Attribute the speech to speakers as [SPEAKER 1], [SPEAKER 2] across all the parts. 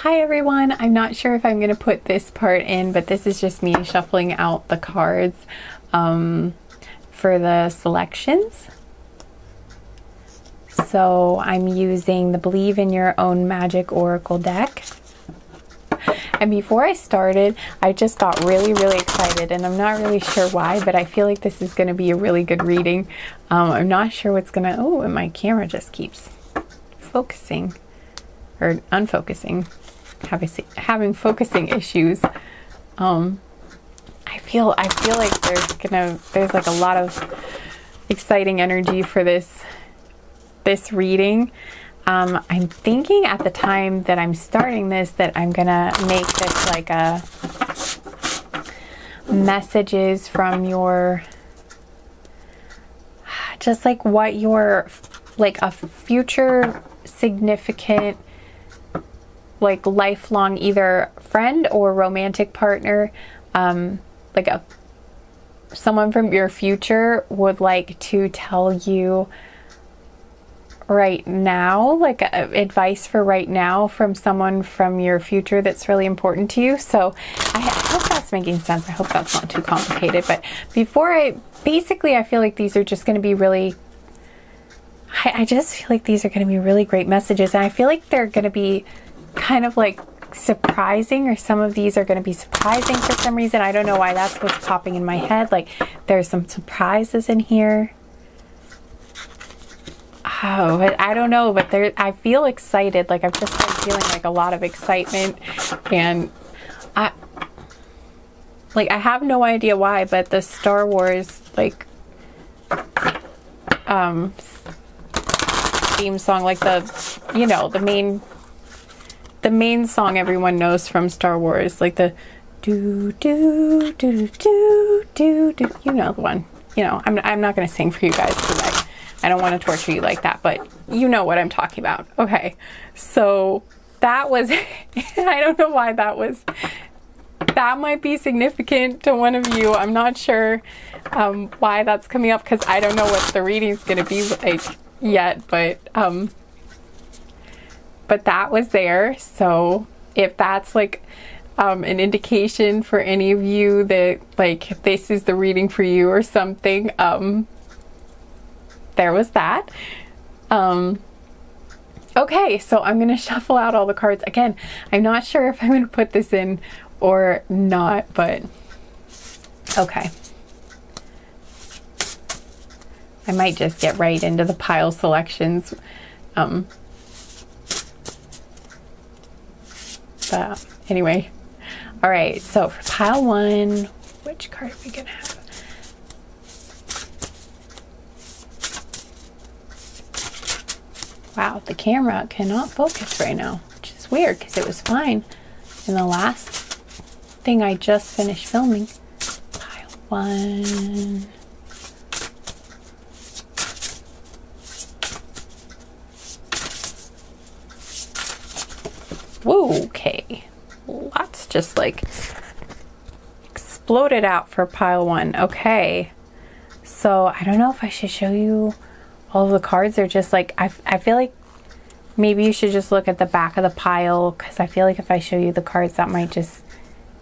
[SPEAKER 1] Hi everyone, I'm not sure if I'm going to put this part in, but this is just me shuffling out the cards for the selections. So I'm using the Believe in Your Own Magic Oracle deck. And before I started, I just got really excited, and I'm not really sure why, but I feel like this is going to be a really good reading. I'm not sure what's going to, oh, and my camera just keeps focusing or unfocusing, having focusing issues. I feel like there's like a lot of exciting energy for this reading. I'm thinking at the time that I'm starting this that I'm gonna make this like a messages from your, just like what your, like a future significant, like lifelong either friend or romantic partner, like someone from your future would like to tell you right now, like advice for right now from someone from your future that's really important to you. So I hope that's making sense. I hope that's not too complicated. But before I feel like these are just going to be really, I just feel like these are going to be really great messages. And I feel like they're going to be kind of like surprising, or some of these are going to be surprising for some reason. I don't know why that's what's popping in my head. Like there's some surprises in here. Oh, but I don't know, but I feel excited. Like I've just been feeling like a lot of excitement, and I have no idea why, but the Star Wars like theme song, like the main song everyone knows from Star Wars, like the do do do do do do, you know the one. You know, I'm not gonna sing for you guys today. I don't want to torture you like that, but you know what I'm talking about. Okay, so that was, I don't know why that might be significant to one of you. I'm not sure why that's coming up, because I don't know what the reading's going to be like yet, but that was there. So if that's like an indication for any of you that like this is the reading for you or something, there was that. Okay, so I'm going to shuffle out all the cards. Again, I'm not sure if I'm going to put this in or not, but okay. I might just get right into the pile selections. But anyway. All right, so for pile one, which card are we going to have? Wow, the camera cannot focus right now, which is weird because it was fine in the last thing I just finished filming. Pile one. Whoa, okay. Lots just like exploded out for pile one. Okay. So I don't know if I should show you all of the cards. Are just like, I feel like maybe you should just look at the back of the pile, because I feel like if I show you the cards, that might just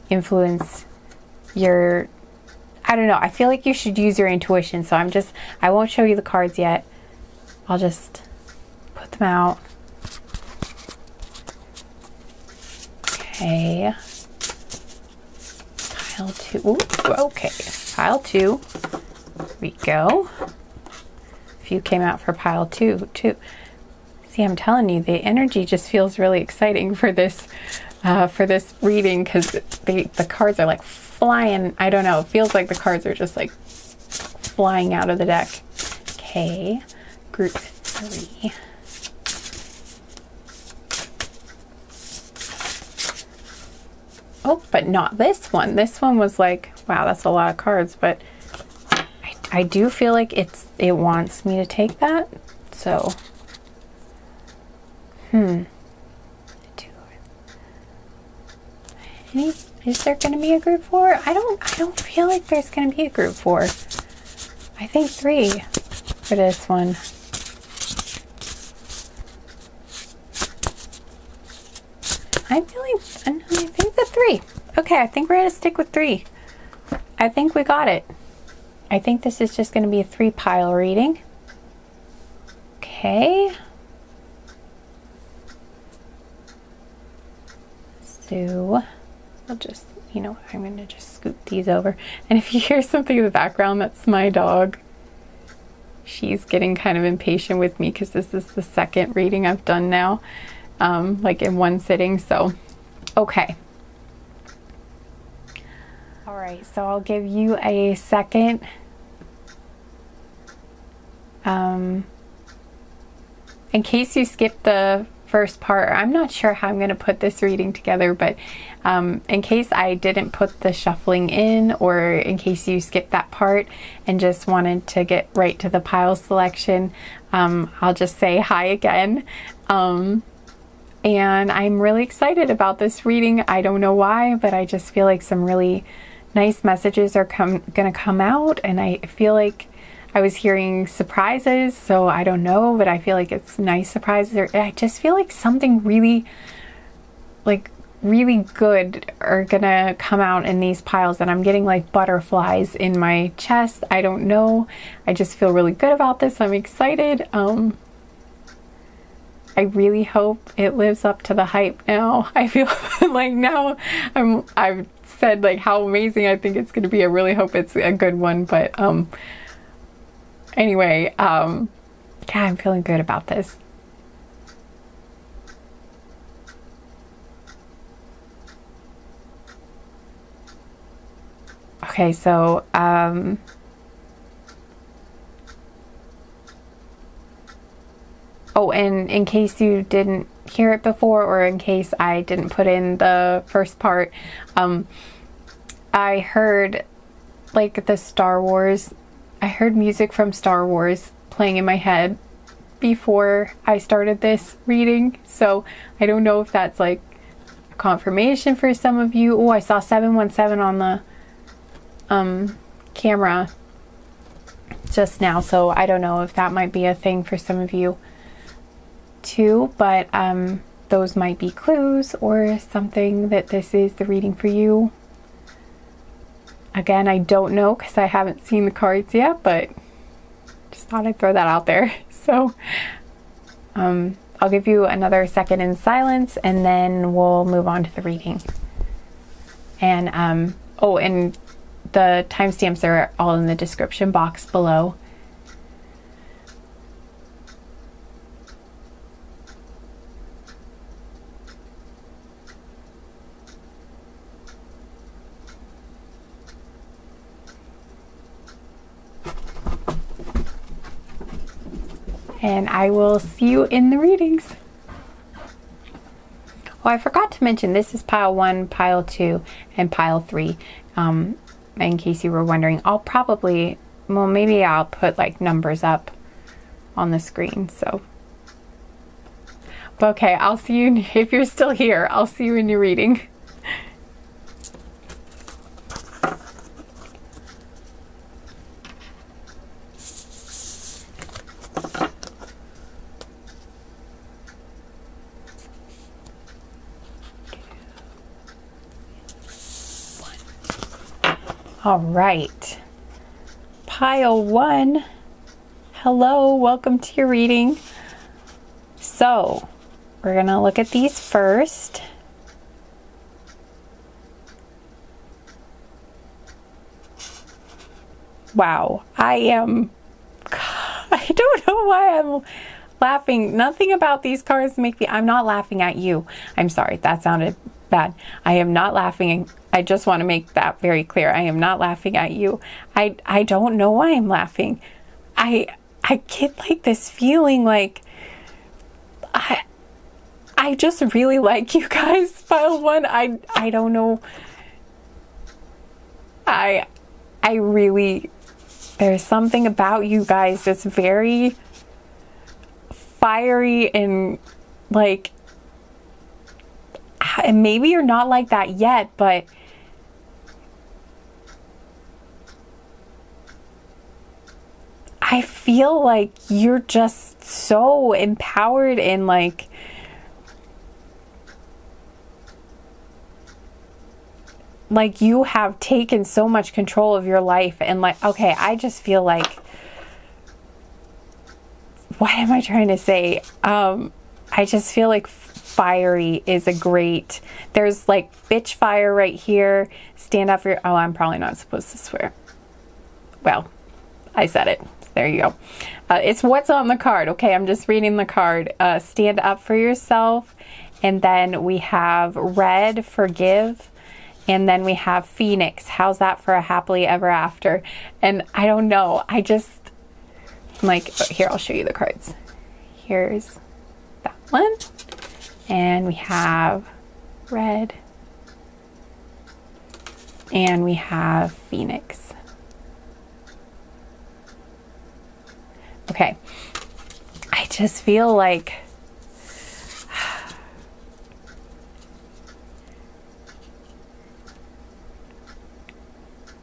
[SPEAKER 1] influence your, I don't know. I feel like you should use your intuition. So I won't show you the cards yet. I'll just put them out. Okay. Pile two. Ooh, okay. Pile two. Here we go. Few came out for pile two too. See, I'm telling you, the energy just feels really exciting for this reading, because the cards are like flying. I don't know, it feels like the cards are just like flying out of the deck. Okay, group three. Oh, but not this one. This one was like, wow, that's a lot of cards, but I do feel like it wants me to take that. So, is there going to be a group 4? I don't feel like there's going to be a group 4. I think 3 for this one. I'm feeling, I think the 3. Okay, I think we're going to stick with 3. I think we got it. I think this is just going to be a 3 pile reading. Okay. So I'll just, you know, I'm going to just scoot these over. And if you hear something in the background, that's my dog. She's getting kind of impatient with me because this is the second reading I've done now, like in one sitting. So, okay. All right, so I'll give you a second. In case you skipped the first part, I'm not sure how I'm going to put this reading together, but in case I didn't put the shuffling in, or in case you skipped that part and just wanted to get right to the pile selection, I'll just say hi again. And I'm really excited about this reading. I don't know why, but I just feel like some really nice messages are going to come out, and I feel like I was hearing surprises, so I don't know, but I feel like it's nice surprises. I just feel like something really, like, really good are gonna come out in these piles, and I'm getting like butterflies in my chest. I don't know. I just feel really good about this. I'm excited. I really hope it lives up to the hype now. I feel like now I've said like how amazing I think it's gonna be. I really hope it's a good one, but anyway, yeah, I'm feeling good about this. Okay, so, oh, and in case you didn't hear it before, or in case I didn't put in the first part, I heard like the Star Wars, I heard music from Star Wars playing in my head before I started this reading. So I don't know if that's like a confirmation for some of you. Oh, I saw 717 on the camera just now, so I don't know if that might be a thing for some of you too, but those might be clues or something that this is the reading for you. Again, I don't know because I haven't seen the cards yet, but just thought I'd throw that out there. So I'll give you another second in silence, and then we'll move on to the reading. And oh, and the timestamps are all in the description box below. And I will see you in the readings. Oh, I forgot to mention, this is pile 1, pile 2, and pile 3. In case you were wondering, I'll probably, well, maybe I'll put like numbers up on the screen. So, but okay, I'll see you, if you're still here, I'll see you in your reading. All right, pile 1, hello, welcome to your reading. So we're gonna look at these first. Wow, I don't know why I'm laughing. Nothing about these cards make me, I'm not laughing at you. I'm sorry, that sounded bad. I am not laughing. I just want to make that very clear. I am not laughing at you. I don't know why I'm laughing. I get like this feeling like I just really like you guys, pile 1. I don't know. I really, there's something about you guys that's very fiery, and like, and maybe you're not like that yet, but I feel like you're just so empowered, and like, like you have taken so much control of your life, and like, okay, I just feel like, what am I trying to say? I just feel like fiery is a great, there's like bitch fire right here. Stand up for your, oh, I'm probably not supposed to swear. Well, I said it. There you go. It's what's on the card. Okay, I'm just reading the card. Stand up for yourself. And then we have red, forgive. And then we have Phoenix. How's that for a happily ever after? And I don't know. I just, like, here, I'll show you the cards. Here's that one. And we have red. And we have Phoenix. Okay. I just feel like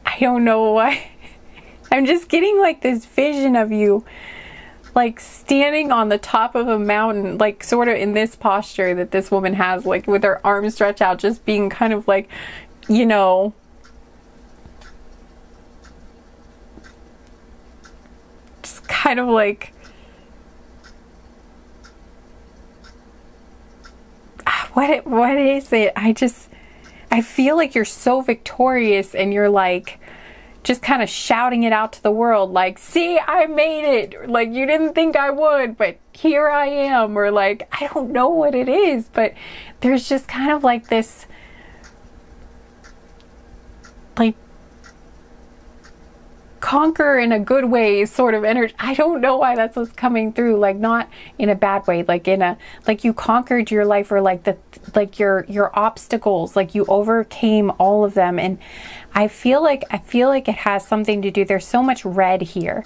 [SPEAKER 1] I don't know why. I'm just getting like this vision of you like standing on the top of a mountain, like sort of in this posture that this woman has, like with her arms stretched out, just being kind of like, you know, just kind of like, what is it? I feel like you're so victorious, and you're like just kind of shouting it out to the world, like, see, I made it. Like, you didn't think I would, but here I am. Or like, I don't know what it is, but there's just kind of like this, like, conquer in a good way sort of energy. I don't know why that's what's coming through, like not in a bad way, like in a, like you conquered your life, or like the, like your obstacles, like you overcame all of them. And I feel like it has something to do, there's so much red here,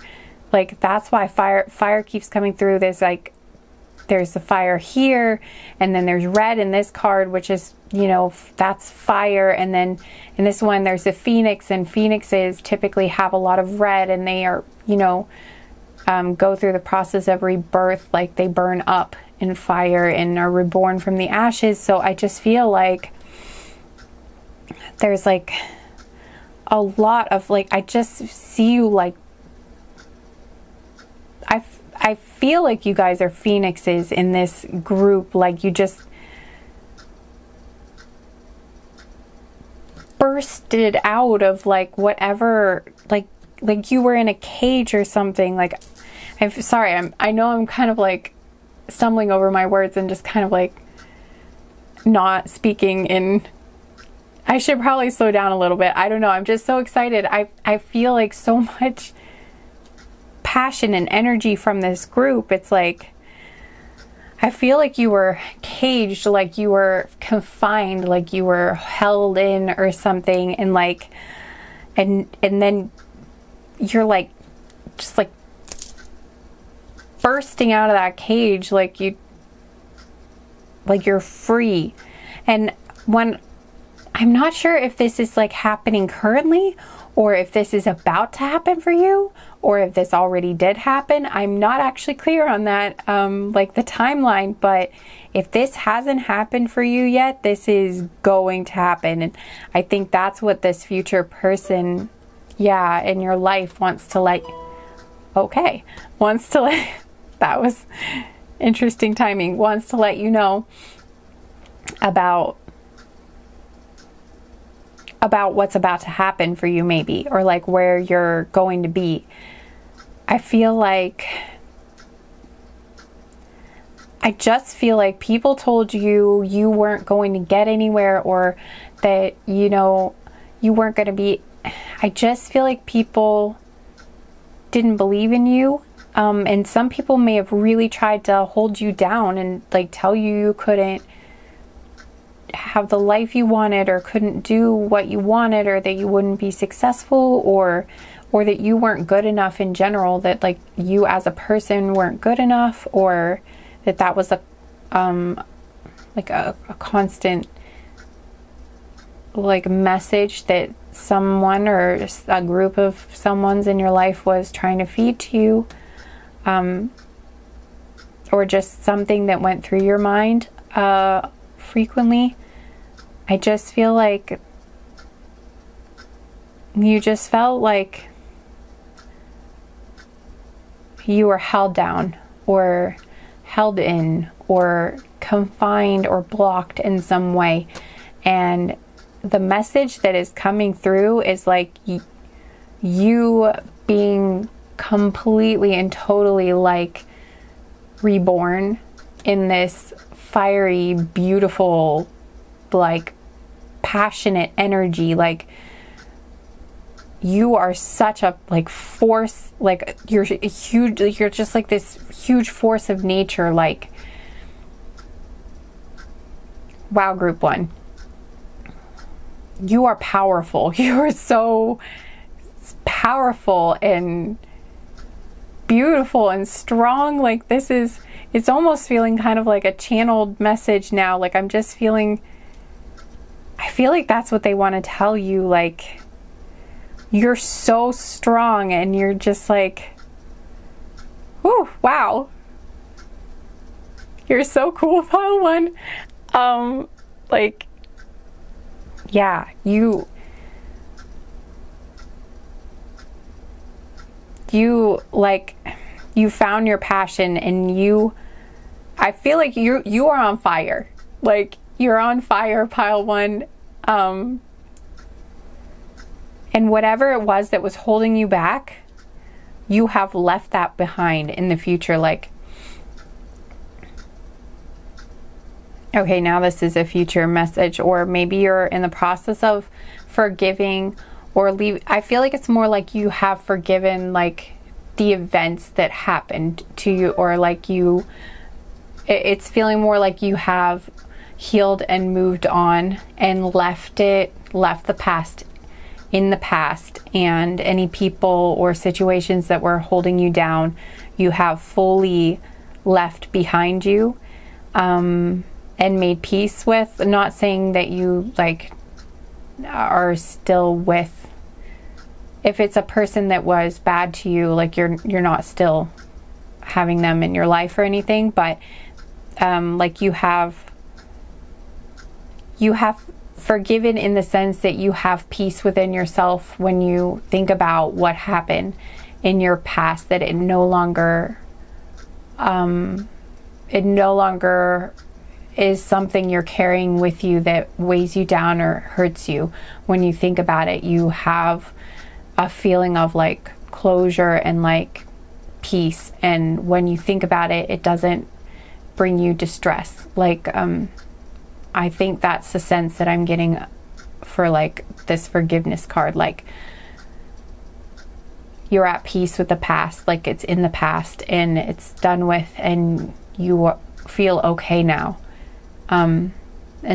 [SPEAKER 1] like that's why fire keeps coming through. There's like, there's the fire here, and then there's red in this card, which is, you know, that's fire. And then in this one there's the Phoenix, and Phoenixes typically have a lot of red, and they are, you know, go through the process of rebirth, like they burn up in fire and are reborn from the ashes. So I just feel like there's like a lot of like, I just see you like, I feel like you guys are Phoenixes in this group, like you just bursted out of like whatever, like you were in a cage or something. Like, I'm sorry, I know I'm kind of like stumbling over my words and just kind of like not speaking in, I should probably slow down a little bit. I don't know. I'm just so excited. I feel like so much passion and energy from this group. It's like, I feel like you were caged, like you were confined, like you were held in or something, and like, and then you're like, just like bursting out of that cage, like you're free. And when, I'm not sure if this is like happening currently, or if this is about to happen for you, or if this already did happen. I'm not actually clear on that, like the timeline, but if this hasn't happened for you yet, this is going to happen. And I think that's what this future person, yeah, in your life wants to let, okay, wants to let, that was interesting timing, wants to let you know about what's about to happen for you, maybe, or like where you're going to be. I feel like, I just feel like people told you you weren't going to get anywhere, or that, you know, you weren't going to be, I just feel like people didn't believe in you. And some people may have really tried to hold you down and like tell you couldn't have the life you wanted, or couldn't do what you wanted, or that you wouldn't be successful, or that you weren't good enough in general, that like you as a person weren't good enough, or that was a like a constant like message that someone or a group of someone's in your life was trying to feed to you, or just something that went through your mind frequently. I just feel like you just felt like you were held down or held in or confined or blocked in some way. And the message that is coming through is like you being completely and totally like reborn in this fiery, beautiful, like passionate energy. Like you are such a like force, like you're huge, you're just like this huge force of nature. Like, wow, group one, you are powerful. You are so powerful and beautiful and strong. Like this is, it's almost feeling kind of like a channeled message now. Like I'm just feeling, I feel like that's what they want to tell you. Like you're so strong and you're just like, whew, wow. You're so cool, pile one. Like, yeah, you like, you found your passion and you, I feel like you are on fire. Like you're on fire, pile one. And whatever it was that was holding you back, you have left that behind in the future. Like, okay, now this is a future message, or maybe you're in the process of forgiving or leave. I feel like it's more like you have forgiven like the events that happened to you, or like you, it's feeling more like you have healed and moved on and left the past in the past, and any people or situations that were holding you down, you have fully left behind you, and made peace with. Not saying that you like are still with, if it's a person that was bad to you, like you're not still having them in your life or anything, but like you have forgiven in the sense that you have peace within yourself when you think about what happened in your past, that it no longer is something you're carrying with you that weighs you down or hurts you. When you think about it, you have a feeling of like closure and like peace, and when you think about it, it doesn't bring you distress. Like I think that's the sense that I'm getting for like this forgiveness card. Like you're at peace with the past, like it's in the past and it's done with, and you feel okay now. And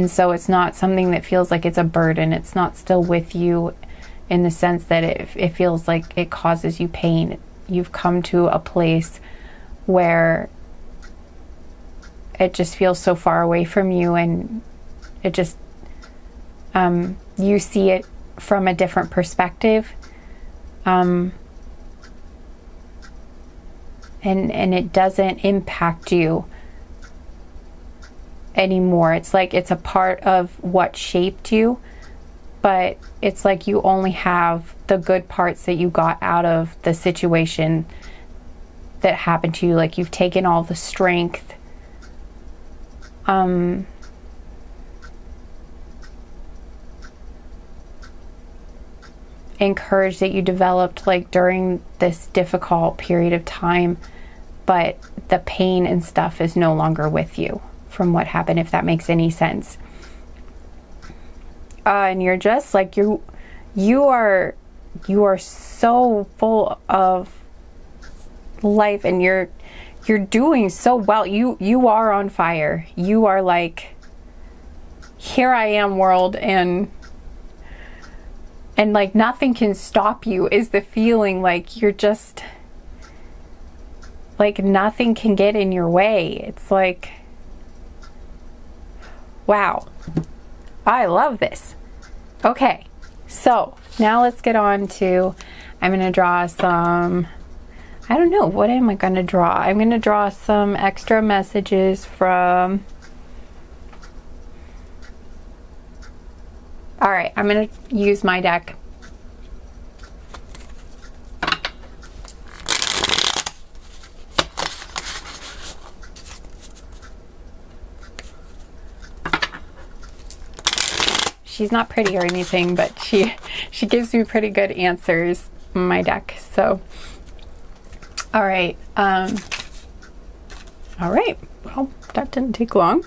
[SPEAKER 1] so it's not something that feels like it's a burden. It's not still with you in the sense that it feels like it causes you pain. You've come to a place where it just feels so far away from you, and it just, you see it from a different perspective. And it doesn't impact you anymore. It's like it's a part of what shaped you, but it's like you only have the good parts that you got out of the situation that happened to you. Like you've taken all the strength, and courage that you developed like during this difficult period of time, but the pain and stuff is no longer with you from what happened, if that makes any sense. And you're just like, you are so full of life, and you're doing so well. You are on fire. You are like, here I am, world, and like nothing can stop you is the feeling. Like you're just like nothing can get in your way. It's like, wow, I love this. Okay, so now let's get on to, I'm gonna draw some, I don't know, what am I gonna draw? I'm gonna draw some extra messages from, all right, I'm gonna use my deck. she's not pretty or anything, but she gives me pretty good answers in my deck. So, all right. All right. Well, that didn't take long.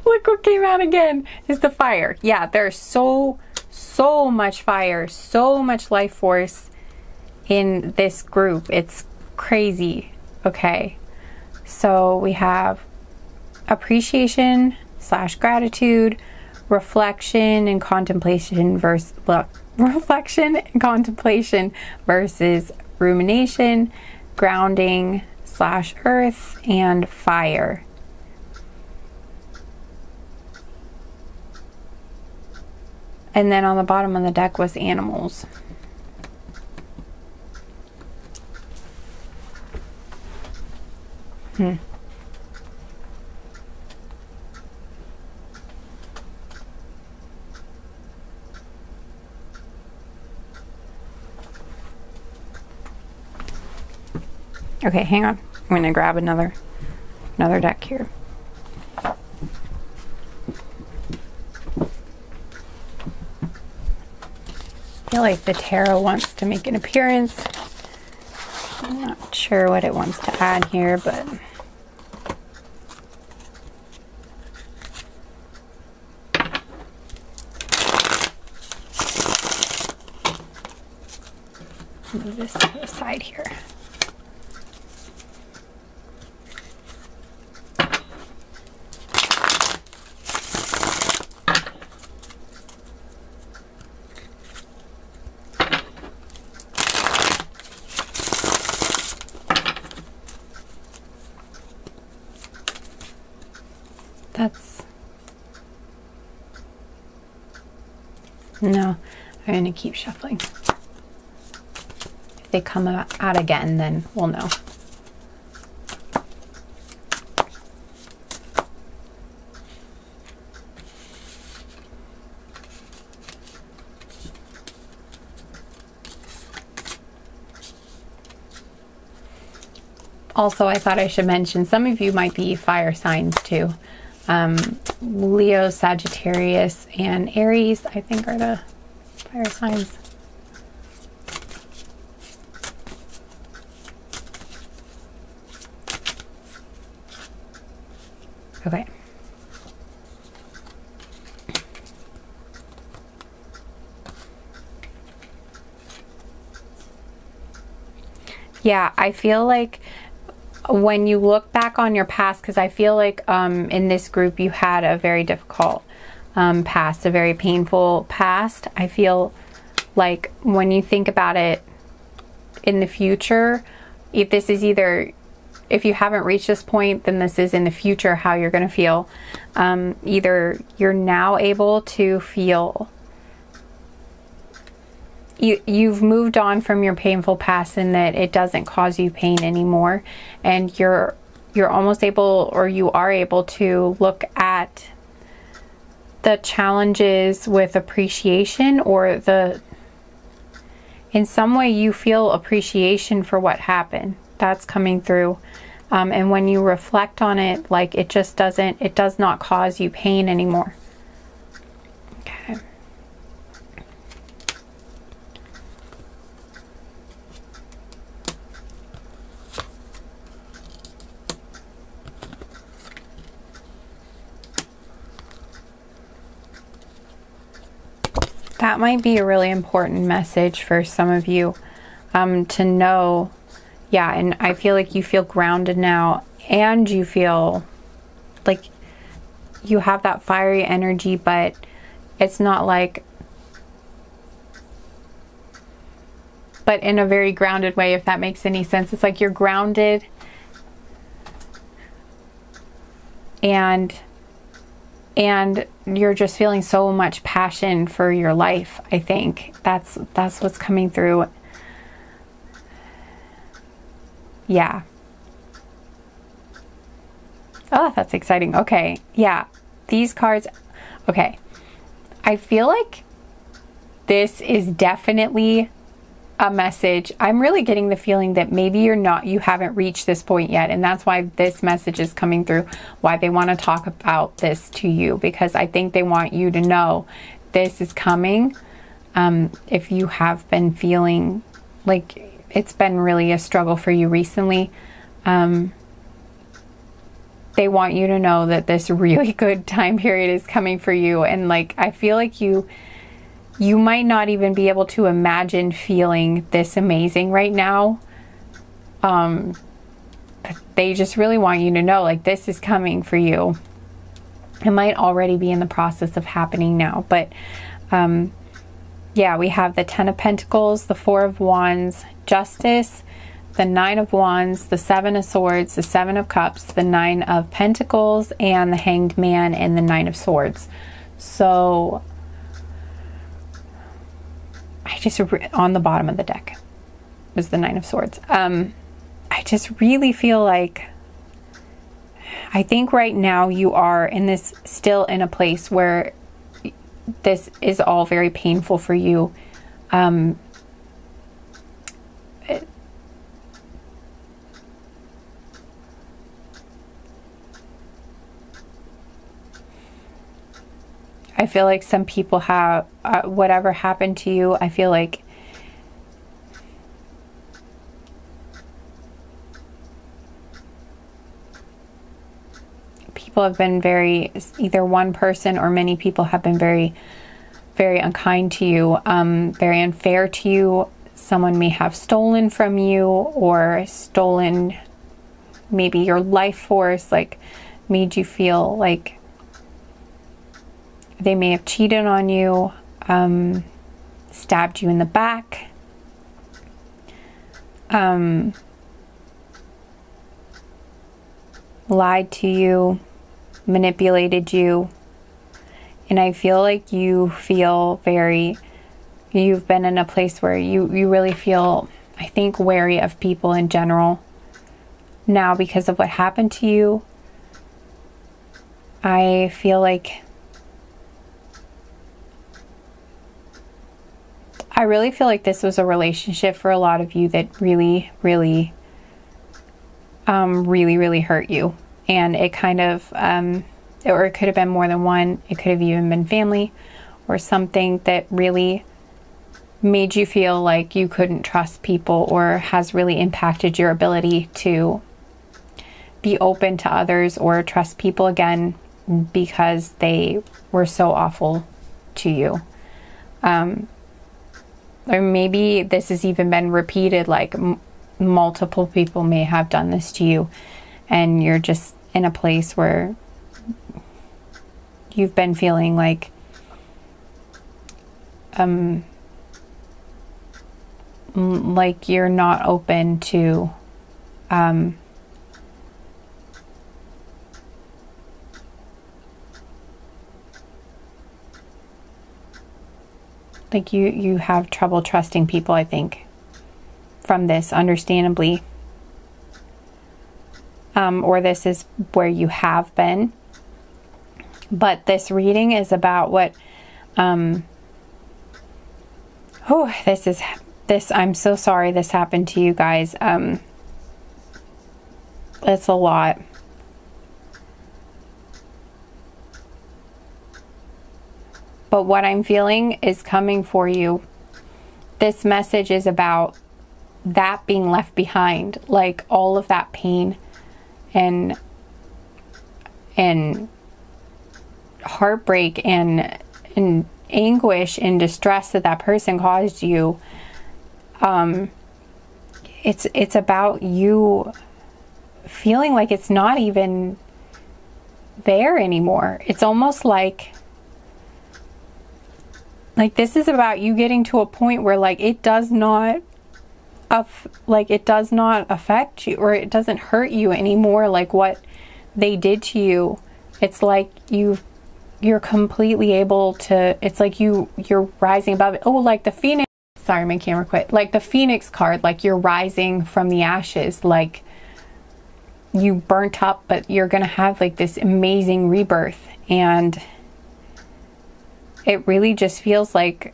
[SPEAKER 1] Look what came out again is the fire. Yeah, there's so much fire, so much life force in this group. It's crazy. Okay, so we have appreciation / gratitude, reflection and contemplation versus rumination, grounding / earth, and fire. And then on the bottom of the deck was animals. Okay, hang on. I'm going to grab another deck here. I feel like the tarot wants to make an appearance. I'm not sure what it wants to add here, but move this to the side here. No, I'm going to keep shuffling. If they come out again, then we'll know. Also, I thought I should mention, some of you might be fire signs too. Leo, Sagittarius, and Aries, I think, are the fire signs. Okay. Yeah, I feel like when you look back on your past, because I feel like in this group you had a very difficult past, a very painful past. I feel like when you think about it in the future, if this is either, if you haven't reached this point, then this is in the future how you're going to feel. Either you're now able to feel you've moved on from your painful past and that it doesn't cause you pain anymore, and you're almost able, or you are able, to look at the challenges with appreciation, or in some way you feel appreciation for what happened. That's coming through. And when you reflect on it, like, it does not cause you pain anymore. Okay. That might be a really important message for some of you to know. Yeah, and I feel like you feel grounded now, and you feel like you have that fiery energy, but it's not like, but in a very grounded way, if that makes any sense. It's like you're grounded and you're just feeling so much passion for your life. I think that's what's coming through. Yeah. Oh, that's exciting. Okay. Yeah. These cards. Okay. I feel like this is definitely a message. I'm really getting the feeling that maybe you haven't reached this point yet, and that's why this message is coming through, why they want to talk about this to you, because I think they want you to know this is coming. If you have been feeling like it's been really a struggle for you recently, they want you to know that this really good time period is coming for you. And like, I feel like you might not even be able to imagine feeling this amazing right now. But they just really want you to know, like, this is coming for you. It might already be in the process of happening now, but yeah, we have the 10 of Pentacles, the 4 of Wands, Justice, the 9 of Wands, the 7 of Swords, the 7 of Cups, the 9 of Pentacles, and the Hanged Man, and the 9 of Swords. So I just, on the bottom of the deck was the 9 of Swords. I just really feel like, I think right now you are still in a place where this is all very painful for you. I feel like some people have, whatever happened to you, I feel like people have been either one person or many people have been very, very unkind to you, very unfair to you. Someone may have stolen from you, or stolen maybe your life force, like made you feel like they may have cheated on you, stabbed you in the back, lied to you, manipulated you. And I feel like you've been in a place where you really feel, I think, wary of people in general now because of what happened to you. I feel like I really feel like this was a relationship for a lot of you that really, really, really hurt you. And it kind of, or it could have been more than one. It could have even been family or something that really made you feel like you couldn't trust people, or has really impacted your ability to be open to others or trust people again because they were so awful to you. Or maybe this has even been repeated, like multiple people may have done this to you, and you're just in a place where you've been feeling like you're not open to like you have trouble trusting people, I think, from this, understandably. Or this is where you have been. But this reading is about what, I'm so sorry this happened to you guys. It's a lot. But what I'm feeling is coming for you. This message is about that being left behind, like all of that pain and heartbreak and anguish and distress that person caused you. It's about you feeling like it's not even there anymore. It's almost like this is about you getting to a point where it does not affect you, or it doesn't hurt you anymore, like what they did to you. It's like you're completely able to, it's like you're rising above it. Oh, like the Phoenix, sorry, my camera quit. Like the Phoenix card, like you're rising from the ashes, like you burnt up, but you're gonna have like this amazing rebirth. And it really just feels like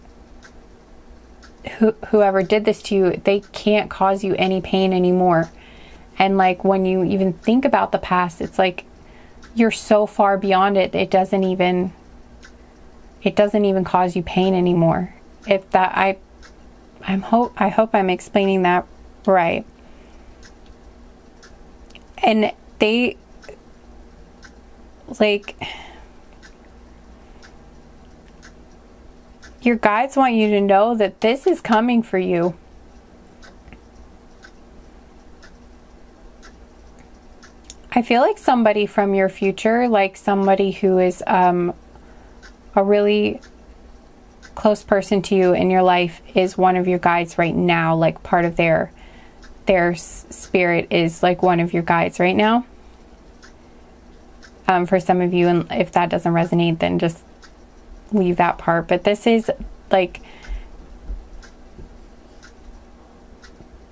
[SPEAKER 1] whoever did this to you, they can't cause you any pain anymore. And like when you even think about the past, it's like you're so far beyond it, it doesn't even cause you pain anymore. If that, I hope I'm explaining that right. And they, like, your guides want you to know that this is coming for you. I feel like somebody from your future, like somebody who is a really close person to you in your life, is one of your guides right now. Like part of their spirit is like one of your guides right now. For some of you, and if that doesn't resonate, then just leave that part. But this is like,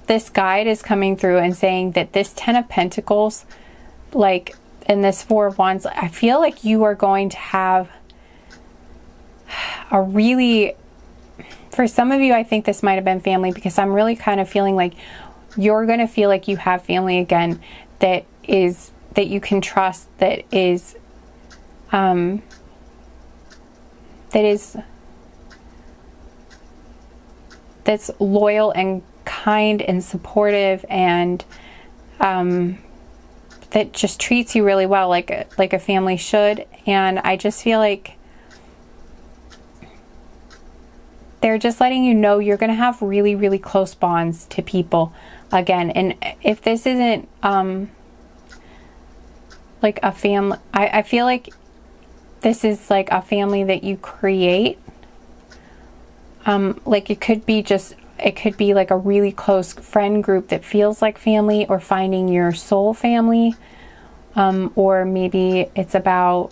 [SPEAKER 1] this guide is coming through and saying that this 10 of Pentacles, like, in this 4 of Wands, I feel like you are going to have a really, for some of you, I think this might have been family, because I'm really kind of feeling like you're going to feel like you have family again that you can trust, that's loyal and kind and supportive, and that just treats you really well, like a family should. And I just feel like they're just letting you know you're going to have really, really close bonds to people again. And if this isn't like a family, I feel like this is like a family that you create. Like it could be like a really close friend group that feels like family, or finding your soul family. Or maybe it's about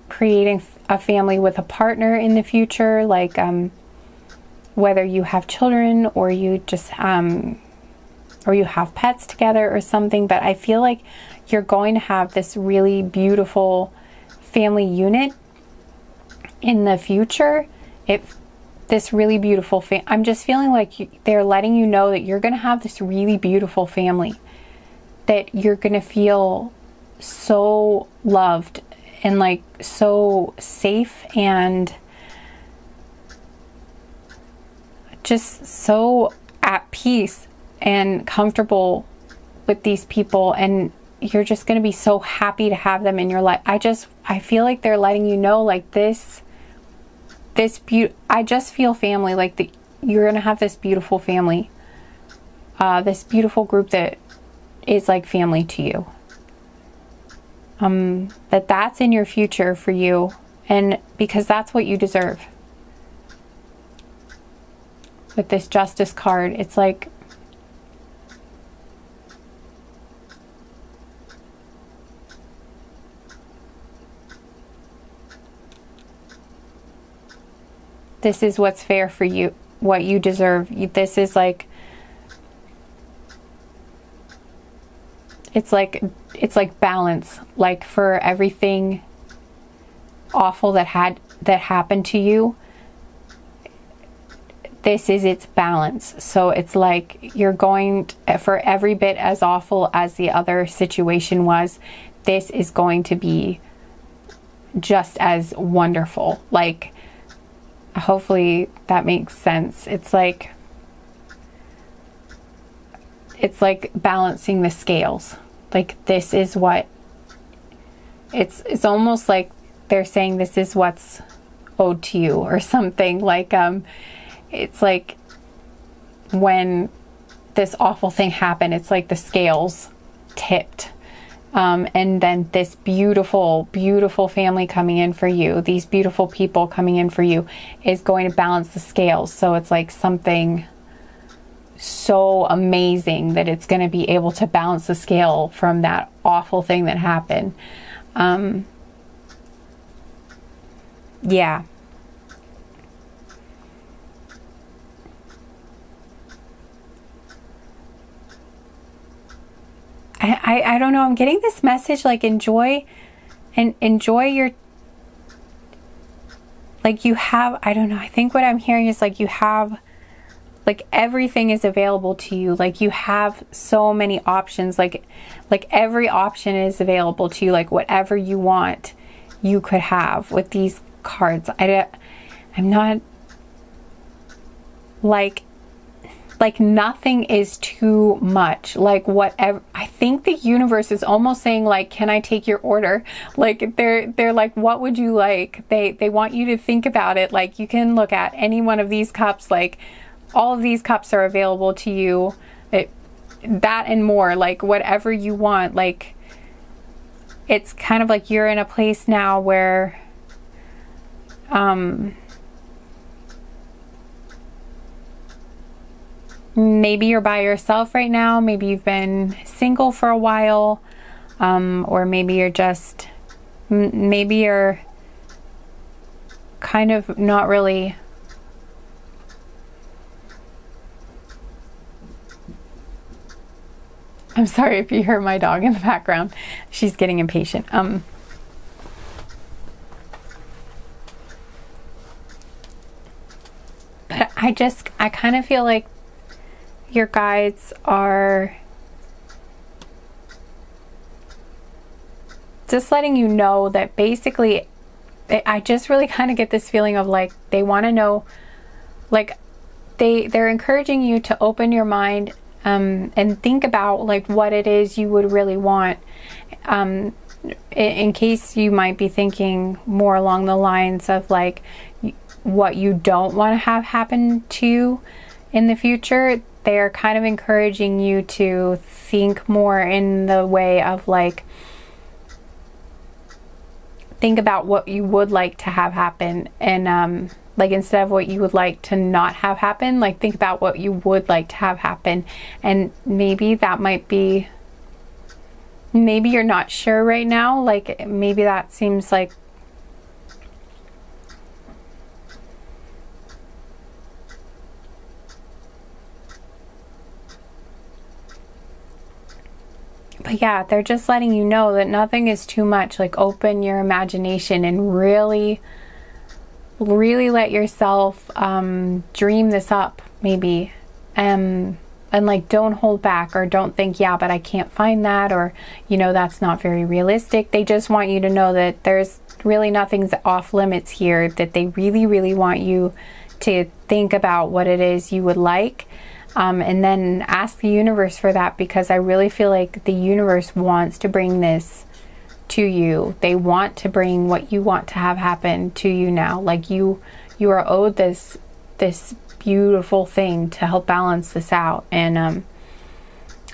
[SPEAKER 1] creating a family with a partner in the future, like whether you have children or you just or you have pets together or something. But I feel like you're going to have this really beautiful family unit in the future. This really beautiful I'm just feeling like they're letting you know that you're going to have this really beautiful family, that you're going to feel so loved and like so safe and just so at peace and comfortable with these people. And you're just going to be so happy to have them in your life. I feel like they're letting you know, like I just feel family, like you're going to have this beautiful family, this beautiful group that is like family to you. That's in your future for you, and because that's what you deserve. With this Justice card, it's like this is what's fair for you, what you deserve. This is like, it's like balance. Like for everything awful that happened to you, this is its balance. So it's like you're going for every bit as awful as the other situation was, this is going to be just as wonderful. Like, hopefully that makes sense. It's like balancing the scales. Like this is what it's almost like they're saying this is what's owed to you or something. Like it's like when this awful thing happened, it's like the scales tipped. And then this beautiful, beautiful family coming in for you, these beautiful people coming in for you, is going to balance the scales. So it's like something so amazing that it's going to be able to balance the scale from that awful thing that happened. Yeah. I don't know, I'm getting this message like enjoy your, like you have, I don't know, I think what I'm hearing is like you have, like everything is available to you. Like you have so many options, like every option is available to you. Like whatever you want, you could have with these cards. I'm not like nothing is too much. Like whatever, I think the universe is almost saying like, can I take your order? Like they're like, what would you like? They want you to think about it. Like you can look at any one of these cups, like all of these cups are available to you. That and more, like whatever you want. Like it's kind of like you're in a place now where maybe you're by yourself right now. Maybe you've been single for a while, or maybe you're just, maybe you're kind of not really, I'm sorry if you hear my dog in the background. She's getting impatient. But I kind of feel like your guides are just letting you know that basically, I just really kind of get this feeling of like they want to know, like they're encouraging you to open your mind and think about like what it is you would really want, in case you might be thinking more along the lines of like what you don't want to have happen to you in the future. They are kind of encouraging you to think more in the way of like, think about what you would like to have happen, and like instead of what you would like to not have happen, like think about what you would like to have happen. And maybe that might be, maybe you're not sure right now, like maybe that seems like but yeah, they're just letting you know that nothing is too much. Like open your imagination and really let yourself dream this up maybe, and like don't hold back, or don't think, yeah, but I can't find that, or you know, that's not very realistic. They just want you to know that there's really nothing's off limits here, that they really want you to think about what it is you would like. And then ask the universe for that, because I really feel like the universe wants to bring this to you. They want to bring what you want to have happen to you now. Like you are owed this beautiful thing to help balance this out, and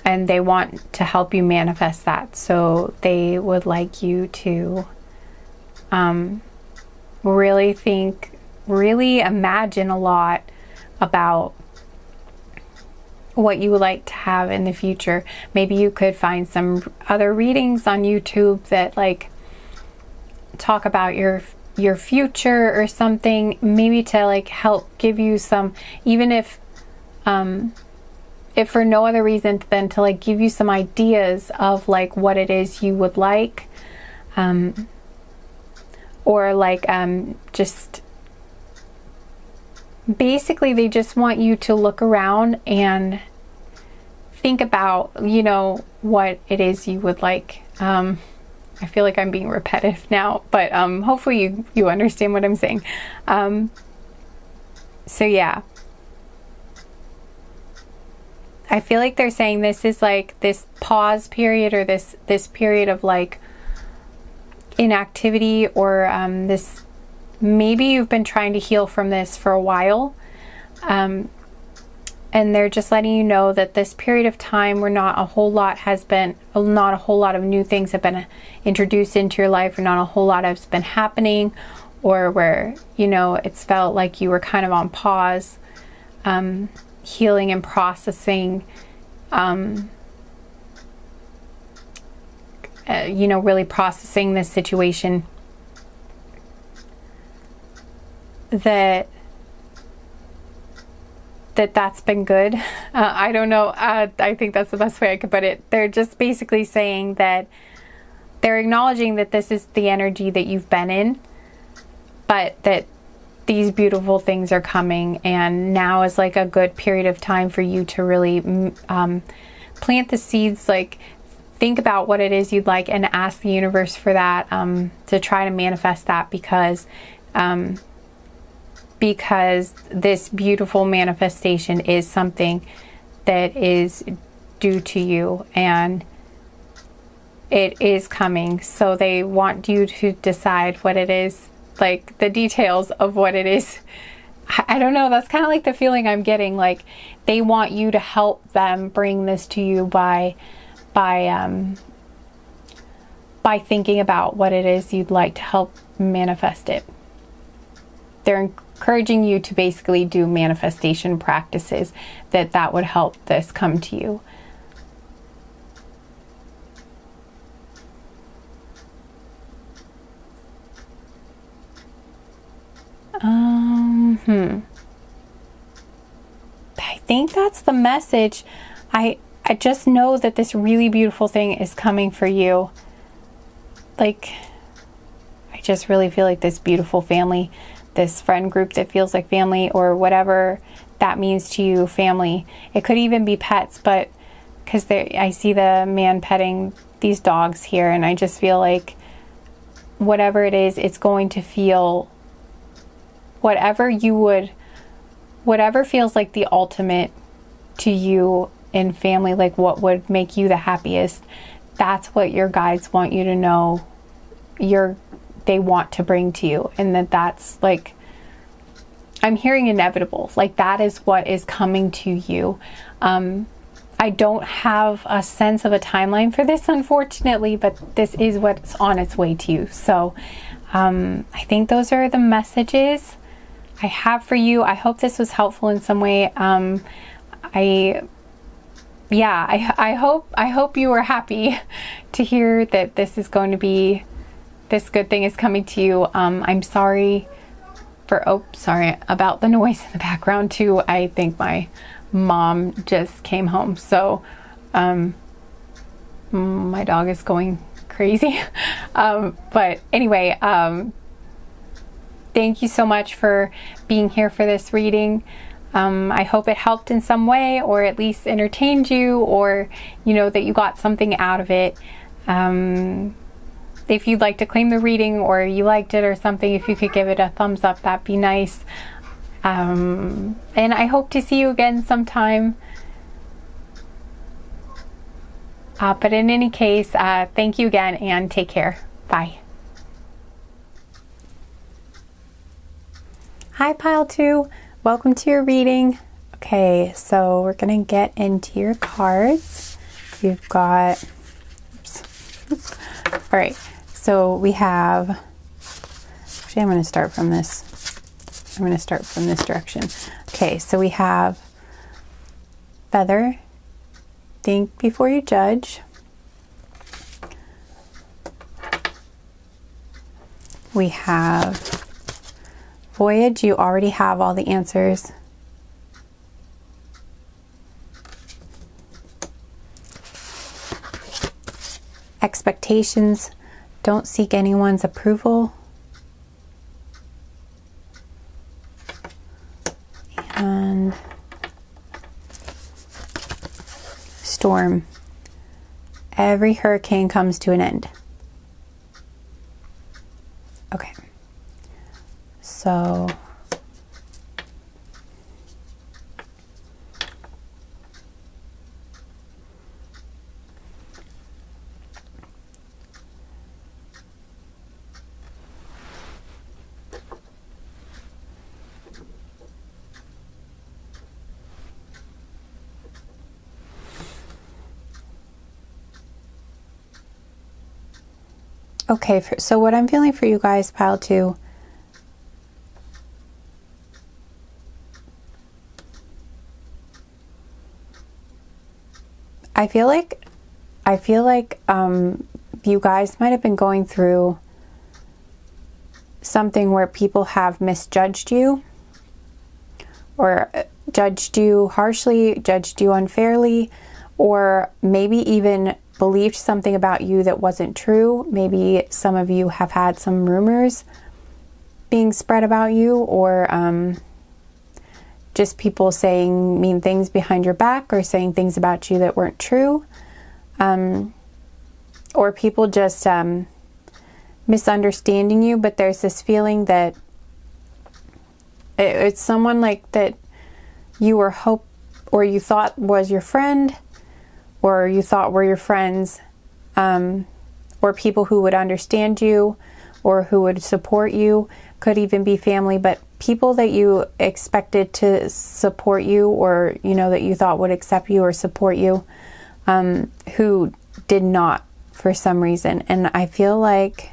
[SPEAKER 1] they want to help you manifest that. So they would like you to really imagine a lot about what you would like to have in the future. Maybe you could find some other readings on YouTube that like talk about your future or something, maybe to like help give you some, even if for no other reason than to like give you some ideas of like what it is you would like, or like just basically they just want you to look around and think about, you know, what it is you would like. I feel like I'm being repetitive now, but hopefully you understand what I'm saying. So yeah, I feel like they're saying this is like this pause period, or this period of like inactivity, or this, maybe you've been trying to heal from this for a while, and they're just letting you know that this period of time where not a whole lot of new things have been introduced into your life, or not a whole lot has been happening, or where, you know, it's felt like you were kind of on pause, healing and processing, you know, really processing this situation, that's been good. I don't know. I think that's the best way I could put it. They're just basically saying that they're acknowledging that this is the energy that you've been in, but that these beautiful things are coming, and now is like a good period of time for you to really plant the seeds. Like, think about what it is you'd like and ask the universe for that, to try to manifest that, because this beautiful manifestation is something that is due to you, and it is coming. So they want you to decide what it is, like the details of what it is. I don't know, that's kind of like the feeling I'm getting. Like, they want you to help them bring this to you by thinking about what it is you'd like to help manifest it. They're encouraging you to basically do manifestation practices that would help this come to you. I think that's the message. I just know that this really beautiful thing is coming for you. Like, I just really feel like this beautiful family, this friend group that feels like family, or whatever that means to you, family. It could even be pets, but because I see the man petting these dogs here, and I just feel like whatever it is, it's going to feel whatever feels like the ultimate to you in family, like what would make you the happiest. That's what your guides want you to know they want to bring to you, and that's like, I'm hearing inevitable. Like, that is what is coming to you. I don't have a sense of a timeline for this, unfortunately, but this is what's on its way to you. So I think those are the messages I have for you. I hope this was helpful in some way. I hope you were happy to hear that this is going to be, this good thing is coming to you. I'm sorry about the noise in the background too. I think my mom just came home, so my dog is going crazy. But anyway, thank you so much for being here for this reading. I hope it helped in some way, or at least entertained you, or that you got something out of it. If you'd like to claim the reading, or you liked it or something, if you could give it a thumbs up, that'd be nice. And I hope to see you again sometime. But in any case, thank you again, and take care. Bye. Hi, Pile 2. Welcome to your reading. Okay, so we're going to get into your cards. You've got... Oops. All right, so we have... Actually, I'm going to start from this. I'm going to start from this direction. Okay, so we have Feather. Think before you judge. We have Voyage. You already have all the answers. Expectations. Don't seek anyone's approval. And Storm. Every hurricane comes to an end. Okay. So okay, so what I'm feeling for you guys, Pile 2, I feel like you guys might have been going through something where people have misjudged you, or judged you harshly, judged you unfairly, or maybe even believed something about you that wasn't true. Maybe some of you have had some rumors being spread about you, or just people saying mean things behind your back, or saying things about you that weren't true, or people just misunderstanding you. But there's this feeling that it's someone like that you were or you thought was your friend, or you thought were your friends, or people who would understand you or who would support you. Could even be family, but people that you expected to support you, or that you thought would accept you or support you, who did not for some reason. And I feel like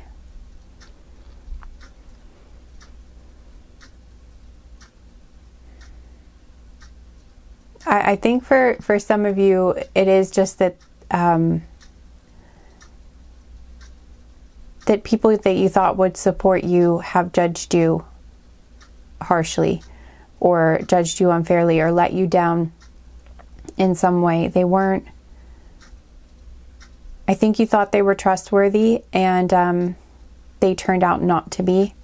[SPEAKER 1] I think for some of you, it is just that that people that you thought would support you have judged you harshly, or judged you unfairly, or let you down in some way. They weren't. I think you thought they were trustworthy, and they turned out not to be.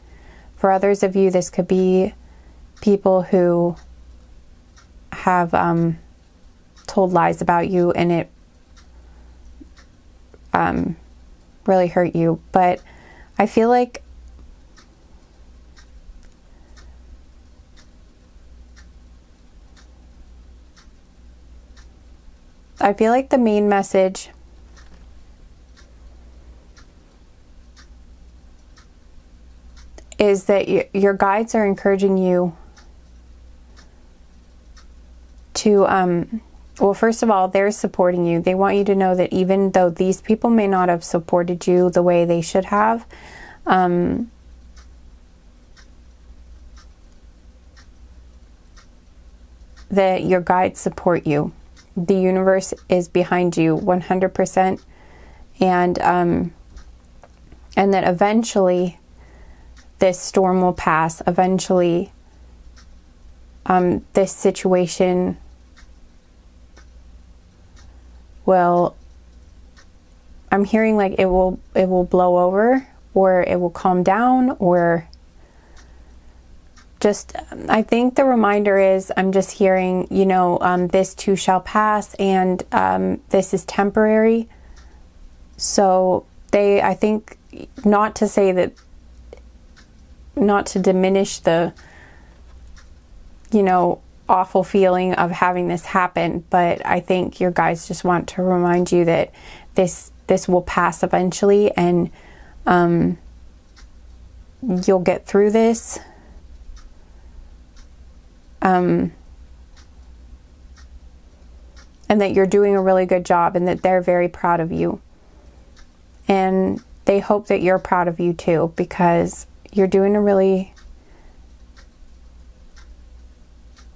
[SPEAKER 1] For others of you, this could be people who have told lies about you, and it really hurt you. But I feel like the main message is that your guides are encouraging you to, well, first of all, they're supporting you. They want you to know that even though these people may not have supported you the way they should have, that your guides support you. The universe is behind you 100%, and that eventually this storm will pass. Eventually, this situation will, I'm hearing like it will blow over, or it will calm down, or just, I think the reminder is, I'm just hearing, this too shall pass, and this is temporary. So I think, not to say that, not to diminish the, awful feeling of having this happen, but I think your guides just want to remind you that this will pass eventually, and you'll get through this. And that you're doing a really good job, and that they're very proud of you. And they hope that you're proud of you too, because you're doing a really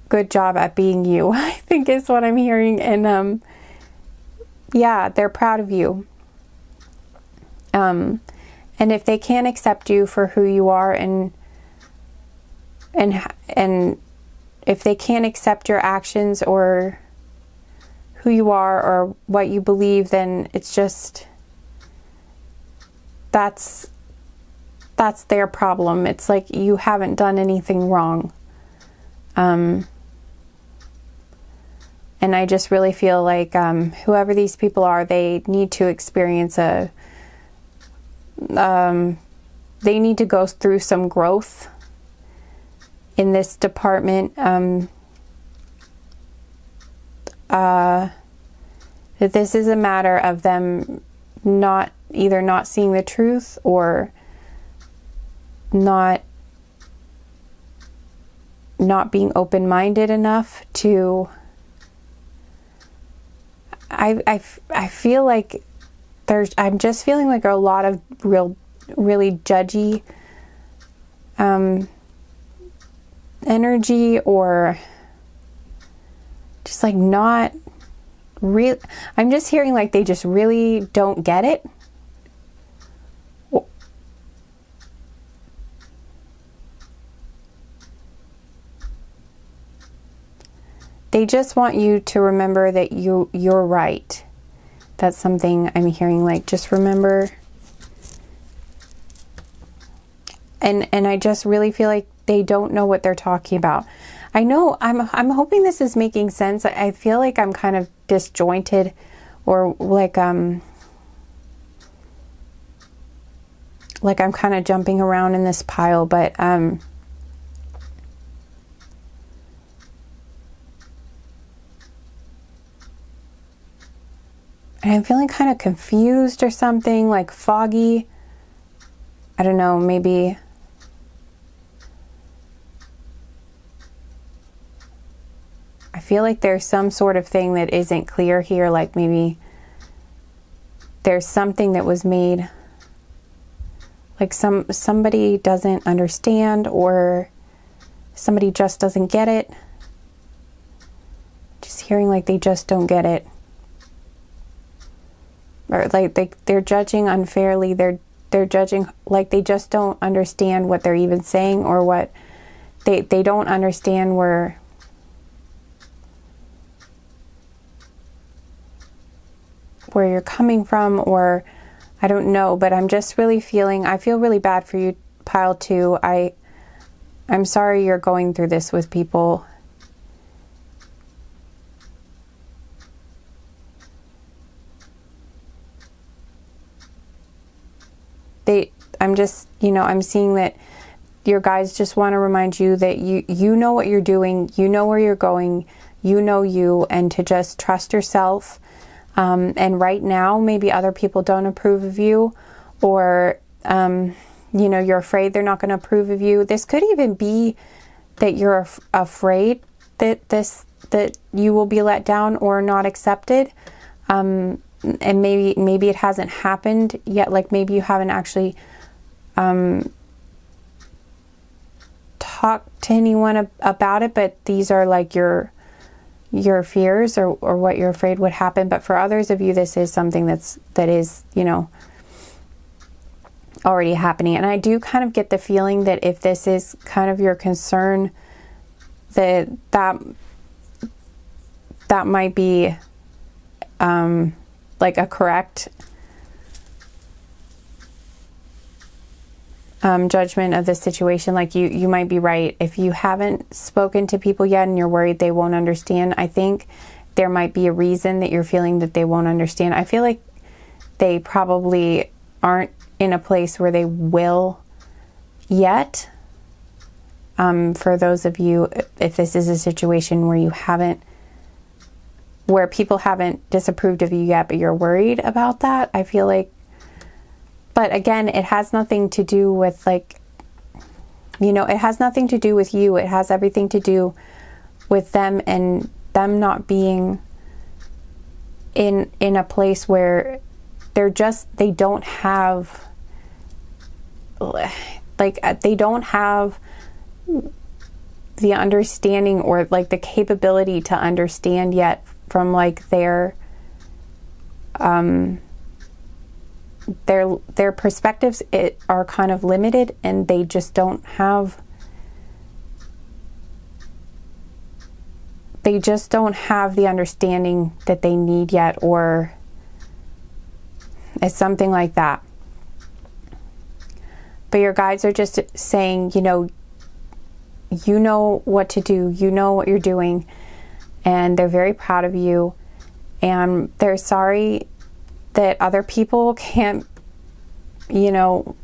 [SPEAKER 1] good job at being you, I think is what I'm hearing. And yeah, they're proud of you. And if they can't accept you for who you are, and if they can't accept your actions or who you are or what you believe, then it's just, that's their problem. It's like you haven't done anything wrong. And I just really feel like whoever these people are, they need to experience they need to go through some growth in this department. That this is a matter of them either not seeing the truth, or not being open-minded enough to, I feel like I'm just feeling like a lot of really judgy energy, or just like not real. I'm just hearing like they just really don't get it. They just want you to remember that you're right. That's something I'm hearing, like, just remember And I just really feel like they don't know what they're talking about. I know, I'm hoping this is making sense. I feel like I'm kind of disjointed, or like I'm kind of jumping around in this pile, but and I'm feeling kind of confused or something, like foggy. I don't know, maybe I feel like there's some sort of thing that isn't clear here, like maybe there's something that was made, like somebody doesn't understand, or somebody just doesn't get it. Just hearing like they just don't get it. Or like they're judging unfairly. They're judging like they just don't understand what they're even saying, or what they don't understand where you're coming from, or I don't know, but I'm just really feeling, I feel really bad for you, pile 2. I'm sorry you're going through this with people. I'm just, you know, I'm seeing that your guides just want to remind you that you know what you're doing, you know where you're going, you know you, and to just trust yourself. And right now, maybe other people don't approve of you, or, you know, you're afraid they're not going to approve of you. This could even be that you're afraid that you will be let down or not accepted. And maybe it hasn't happened yet. Like maybe you haven't actually talked to anyone about it, but these are like your fears, or what you're afraid would happen. But for others of you, this is something that is, you know, already happening. And I do kind of get the feeling that if this is kind of your concern, that might be like a correct judgment of the situation. Like you might be right. If you haven't spoken to people yet and you're worried they won't understand, I think there might be a reason that you're feeling that they won't understand. I feel like they probably aren't in a place where they will yet. For those of you, if this is a situation where people haven't disapproved of you yet, but you're worried about that, I feel like. But again, it has nothing to do with, like, you know, it has nothing to do with you. It has everything to do with them, and them not being in a place where they don't have, like, they don't have the understanding or like the capability to understand yet from like their perspectives are kind of limited, and they just don't have the understanding that they need yet, or it's something like that. But your guides are just saying, you know what to do, you know what you're doing, and they're very proud of you, and they're sorry that other people can't, you know,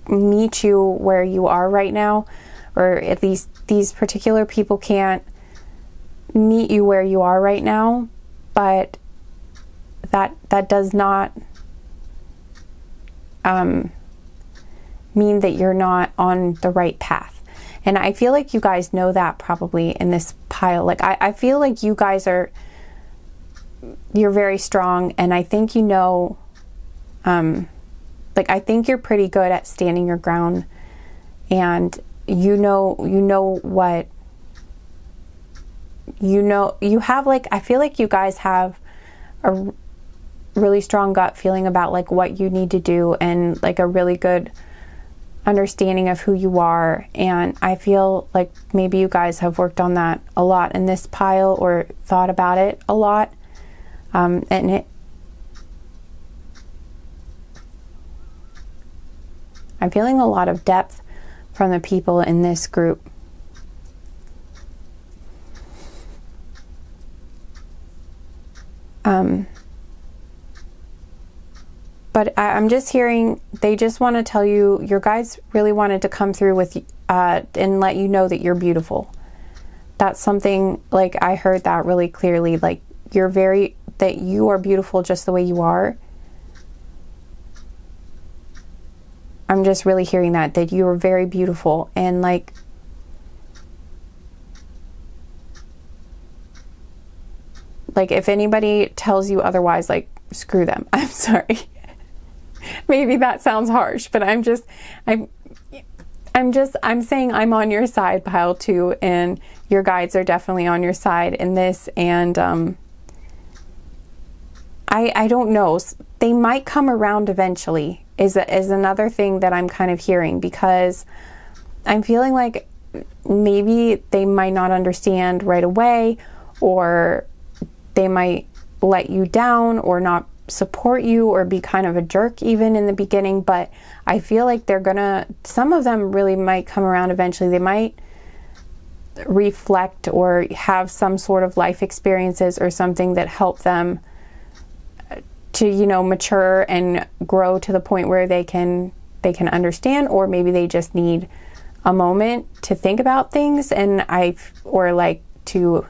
[SPEAKER 1] meet you where you are right now, or at least these particular people can't meet you where you are right now, but that does not mean that you're not on the right path. And I feel like you guys know that probably in this pile. Like I feel like you guys you're very strong, and I think you know, like I think you're pretty good at standing your ground, and you have, like, I feel like you guys have a really strong gut feeling about like what you need to do, and like a really good understanding of who you are. And I feel like maybe you guys have worked on that a lot in this pile, or thought about it a lot. And I'm feeling a lot of depth from the people in this group. But I'm just hearing, they just want to tell you, your guides really wanted to come through with, and let you know that you're beautiful. That's something, like, I heard that really clearly, like, that you are beautiful just the way you are. I'm just really hearing that you are very beautiful, and like, if anybody tells you otherwise, like, screw them. I'm sorry. Maybe that sounds harsh, but I'm saying I'm on your side, pile 2, and your guides are definitely on your side in this. And I don't know, they might come around eventually is another thing that I'm kind of hearing, because I'm feeling like maybe they might not understand right away, or they might let you down or not support you or be kind of a jerk even in the beginning. But I feel like some of them really might come around eventually. They might reflect or have some sort of life experiences or something that help them to, you know, mature and grow to the point where they can understand, or maybe they just need a moment to think about things, or like to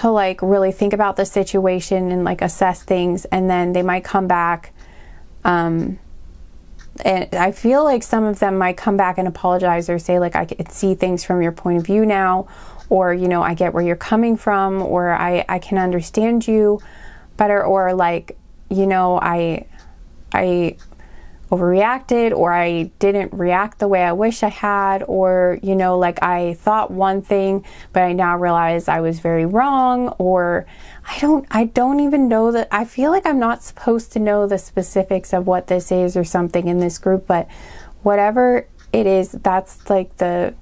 [SPEAKER 1] like really think about the situation and like assess things, and then they might come back. And I feel like some of them might come back and apologize or say, like, I can see things from your point of view now, or, you know, I get where you're coming from, or I can understand you better, or like, you know, I overreacted, or I didn't react the way I wish I had, or, you know, like, I thought one thing but I now realize I was very wrong, or I don't even know that. I feel like I'm not supposed to know the specifics of what this is or something in this group, but whatever it is, that's the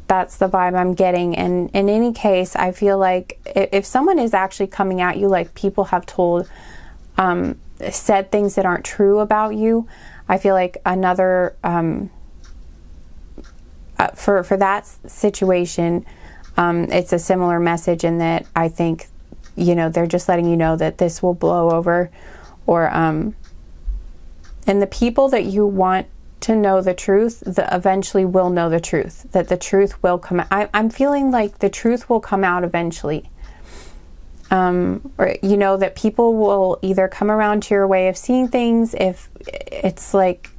[SPEAKER 1] vibe I'm getting. And in any case, I feel like if someone is actually coming at you, like people have said things that aren't true about you, I feel like another for that situation, it's a similar message in that I think, you know, they're just letting you know that this will blow over, or and the people that you want to know the truth, eventually will know the truth, that the truth will come out. I'm feeling like the truth will come out eventually. Or, you know, that people will either come around to your way of seeing things, if it's like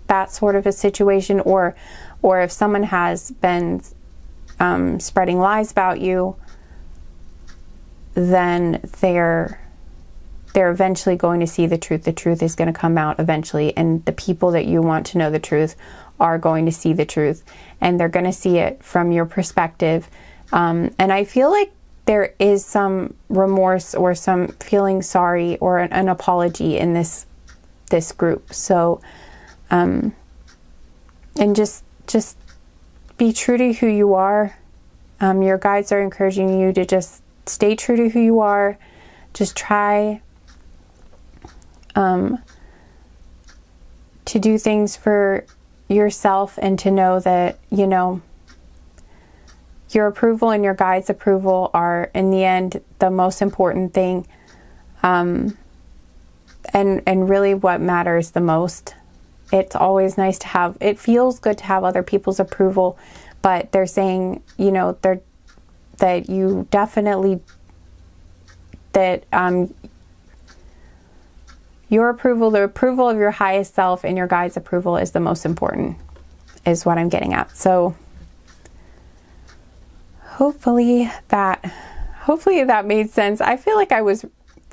[SPEAKER 1] that sort of a situation, or if someone has been spreading lies about you, then they're eventually going to see the truth. The truth is going to come out eventually, and the people that you want to know the truth are going to see the truth, and they're going to see it from your perspective. And I feel like there is some remorse or some feeling sorry or an apology in this group. So, and just be true to who you are. Your guides are encouraging you to just stay true to who you are. Just try to do things for yourself, and to know that, you know, your approval and your guides' approval are, in the end, the most important thing, and really what matters the most. It's always nice to have, it feels good to have other people's approval, but they're saying, you know, that you definitely, that your approval, the approval of your highest self and your guides' approval is the most important, is what I'm getting at. So hopefully that made sense. I feel like I was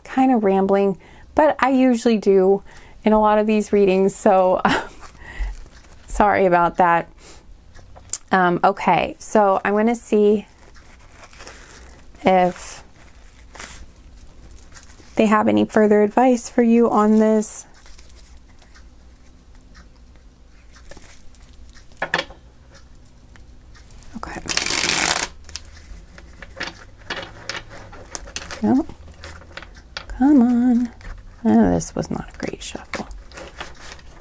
[SPEAKER 1] kind of rambling, but I usually do in a lot of these readings, so sorry about that. Okay, so I'm going to see if they have any further advice for you on this. Okay. No. Come on. Oh, this was not a great shuffle.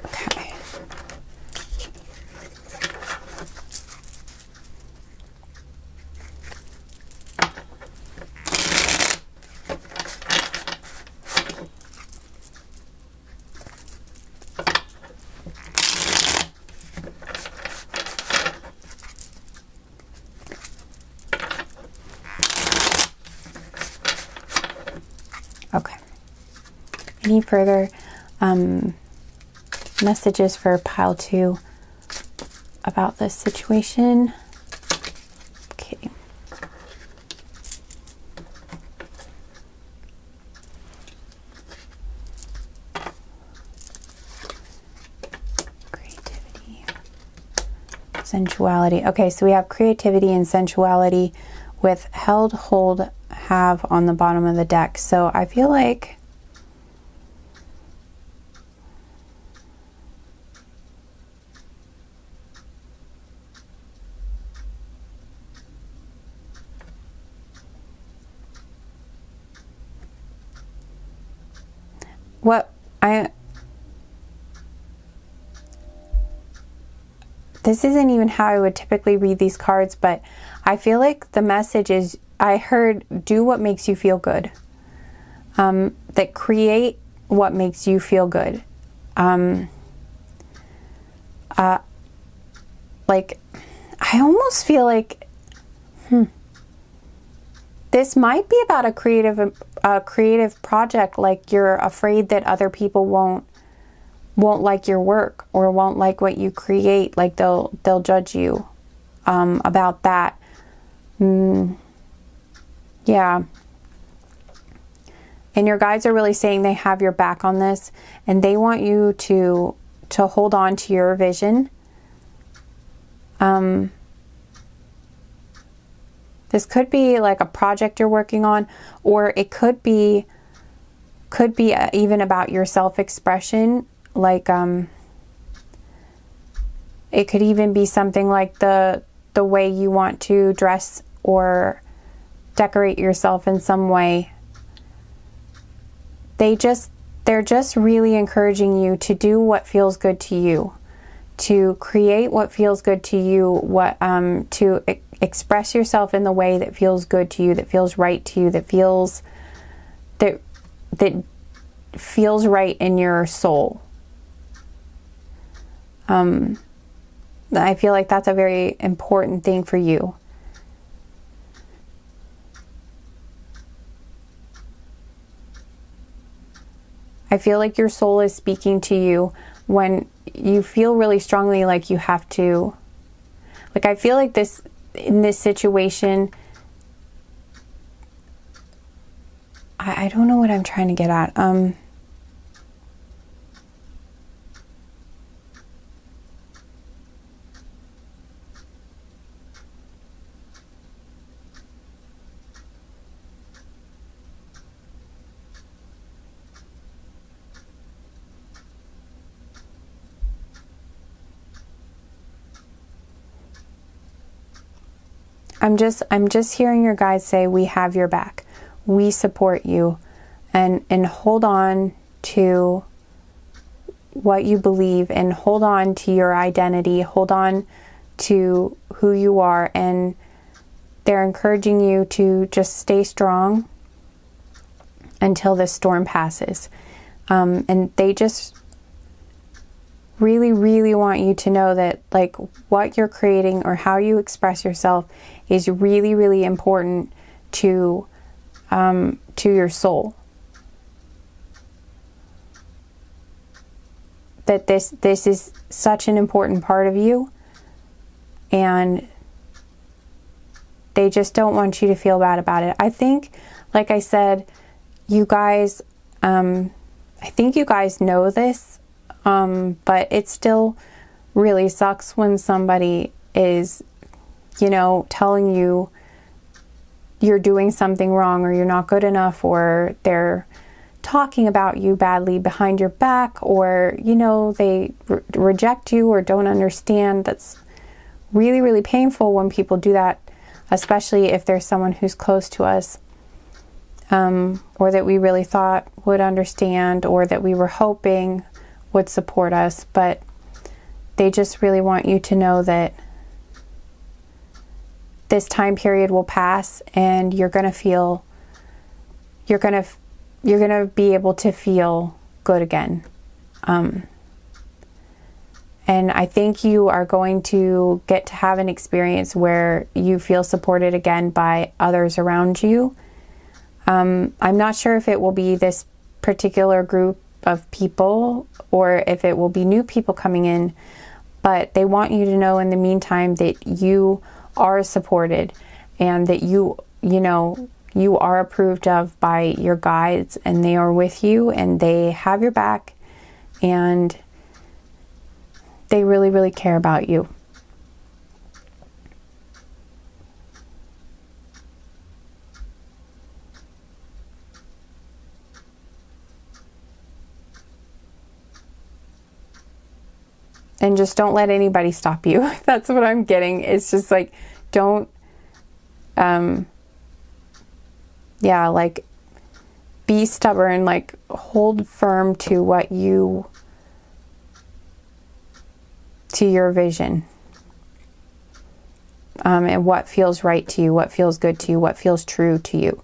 [SPEAKER 1] Okay. Any further messages for pile 2 about this situation? Okay. Creativity. Sensuality. Okay, so we have creativity and sensuality with held, hold, have on the bottom of the deck. So I feel like this isn't even how I would typically read these cards, but I feel like the message is, I heard, do what makes you feel good. That create what makes you feel good. Like, I almost feel like, this might be about a creative project. Like, you're afraid that other people won't like your work or won't like what you create. Like, they'll judge you about that. Yeah. And your guides are really saying they have your back on this, and they want you to hold on to your vision. This could be like a project you're working on, or it could be even about your self-expression. Like, it could even be something like the way you want to dress or decorate yourself in some way. They're just really encouraging you to do what feels good to you, to create what feels good to you, to express yourself in the way that feels good to you, that feels right to you, that feels right in your soul. I feel like that's a very important thing for you. I feel like your soul is speaking to you when you feel really strongly like you have to. Like, I feel like in this situation, I don't know what I'm trying to get at. I'm just hearing your guides say, we have your back. We support you, and hold on to what you believe, and hold on to your identity, hold on to who you are, and they're encouraging you to just stay strong until this storm passes. And they just really, really want you to know that, like, what you're creating or how you express yourself is really, really important to your soul. That this is such an important part of you, and they just don't want you to feel bad about it. I think, like I said, you guys, I think you guys know this, but it still really sucks when somebody is, telling you you're doing something wrong, or you're not good enough, or they're talking about you badly behind your back, or, they reject you or don't understand. That's really, really painful when people do that, especially if there's someone who's close to us, or that we really thought would understand, or that we were hoping would support us. But they just really want you to know that this time period will pass, and you're going to be able to feel good again. And I think you are going to get to have an experience where you feel supported again by others around you. I'm not sure if it will be this particular group of people, or if it will be new people coming in. But they want you to know in the meantime that you are supported, and that you know, you are approved of by your guides, and they are with you, and they have your back, and they really, really care about you. And just don't let anybody stop you. That's what I'm getting. It's just like, don't, yeah, like, be stubborn, like, hold firm to what you, to your vision. And what feels right to you, what feels good to you, what feels true to you.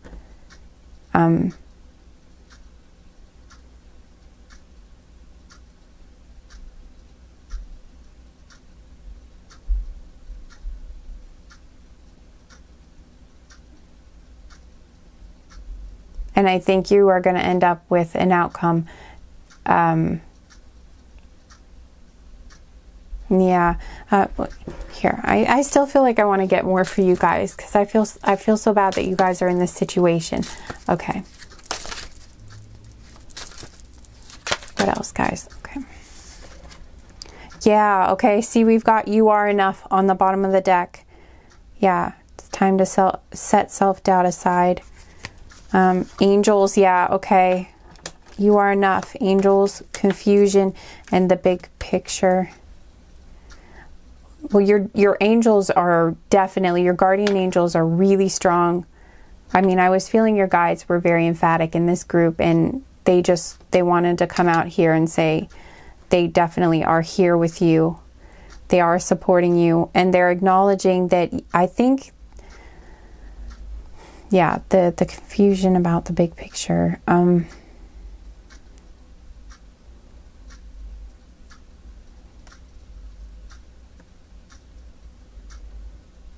[SPEAKER 1] And I think you are going to end up with an outcome. Yeah. Here, I still feel like I want to get more for you guys, because I feel so bad that you guys are in this situation. Okay. What else, guys? Okay. Yeah. Okay. See, we've got "you are enough" on the bottom of the deck. Yeah. It's time to set self-doubt aside. Angels, yeah, okay. You are enough. Angels, confusion, and the big picture. Well, your angels are definitely, your guardian angels are really strong. I mean, I was feeling your guides were very emphatic in this group, and they wanted to come out here and say they definitely are here with you. They are supporting you, and they're acknowledging that, I think, yeah, the confusion about the big picture.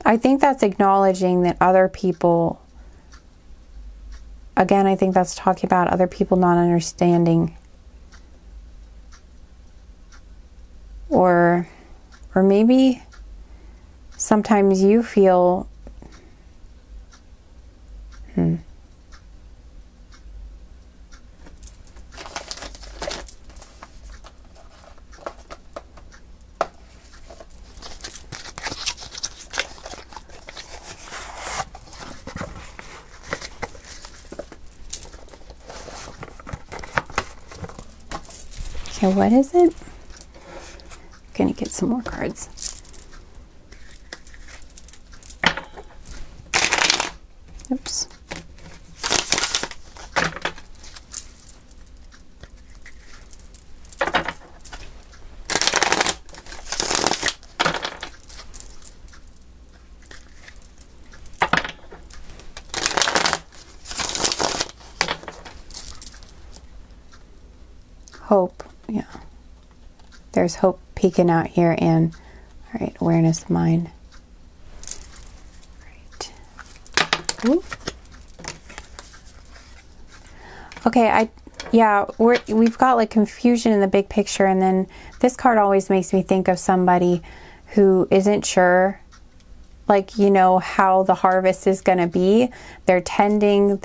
[SPEAKER 1] I think that's acknowledging that other people, again, I think that's talking about other people not understanding. Or maybe sometimes you feel okay, what is it? I'm gonna get some more cards. Oops. Hope, yeah. There's hope peeking out here, and all right, awareness of mind. Right. Ooh. Okay, we've got like confusion in the big picture, and then this card always makes me think of somebody who isn't sure, like, you know, how the harvest is going to be. They're tending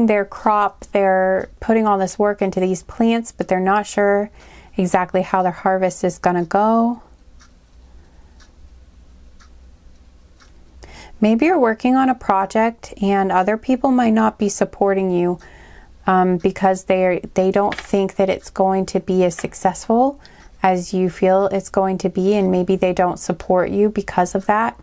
[SPEAKER 1] their crop, they're putting all this work into these plants, but they're not sure exactly how their harvest is going to go. Maybe you're working on a project and other people might not be supporting you because they don't think that it's going to be as successful as you feel it's going to be, and maybe they don't support you because of that.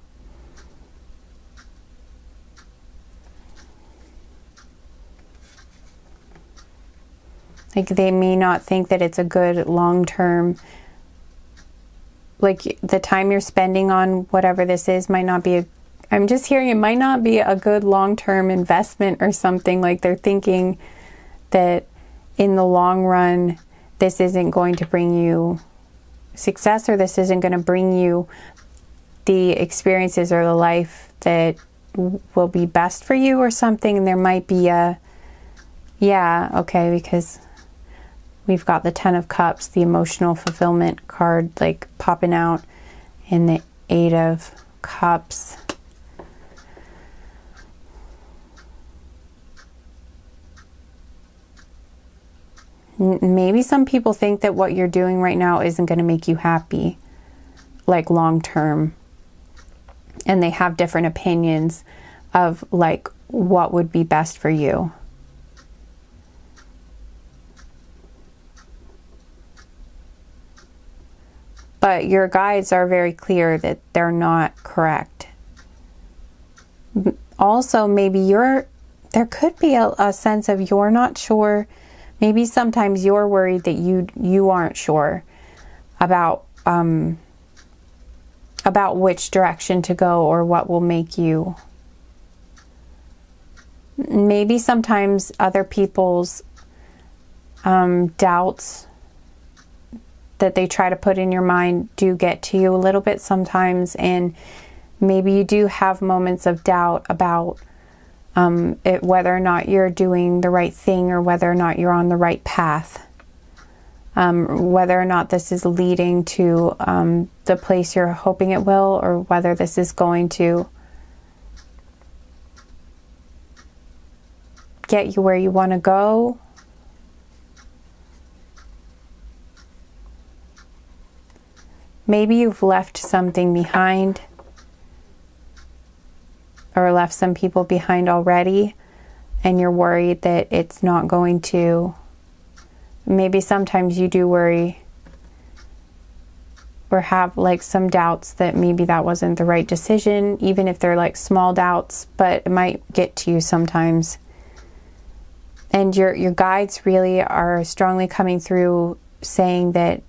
[SPEAKER 1] Like, they may not think that it's a good long-term, like, the time you're spending on whatever this is might not be I'm just hearing it might not be a good long-term investment or something. Like, they're thinking that in the long run, this isn't going to bring you success, or this isn't going to bring you the experiences or the life that will be best for you or something. There might be a, yeah, okay, because we've got the Ten of Cups, the emotional fulfillment card, like popping out, and the Eight of Cups. Maybe some people think that what you're doing right now isn't going to make you happy, like long term. And they have different opinions of like what would be best for you. But your guides are very clear that they're not correct. Also, maybe there could be a sense of you're not sure. Maybe sometimes you're worried that you aren't sure about which direction to go or what will make you. Maybe sometimes other people's doubts that they try to put in your mind do get to you a little bit sometimes, and maybe you do have moments of doubt about whether or not you're doing the right thing or whether or not you're on the right path, whether or not this is leading to the place you're hoping it will, or whether this is going to get you where you want to go. Maybe you've left something behind, or left some people behind already, and you're worried that it's not going to. Maybe sometimes you do worry or have like some doubts that maybe that wasn't the right decision, even if they're like small doubts, but it might get to you sometimes. And your guides really are strongly coming through saying that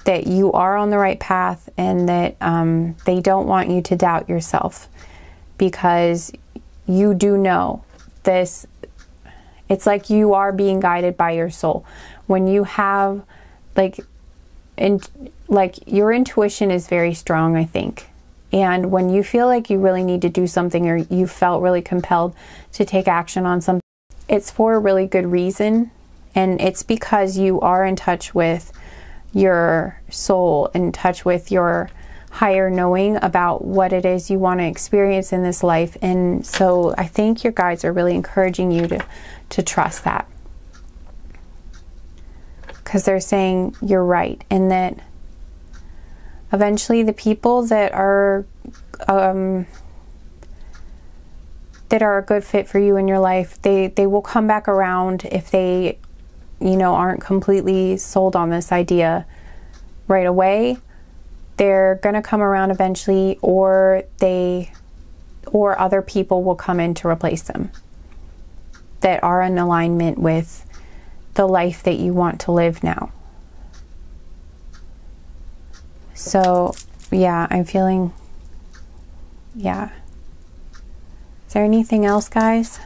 [SPEAKER 1] that you are on the right path, and that they don't want you to doubt yourself, because you do know this. It's like you are being guided by your soul. When you have like your intuition is very strong, I think. And when you feel like you really need to do something, or you felt really compelled to take action on something, it's for a really good reason. And it's because you are in touch with your soul, in touch with your higher knowing about what it is you want to experience in this life. And so I think your guides are really encouraging you to trust that, because they're saying you're right, and that eventually the people that are a good fit for you in your life, they will come back around if they, you know, aren't completely sold on this idea right away. They're going to come around eventually, or other people will come in to replace them that are in alignment with the life that you want to live now. So, yeah, I'm feeling, yeah. Is there anything else, guys?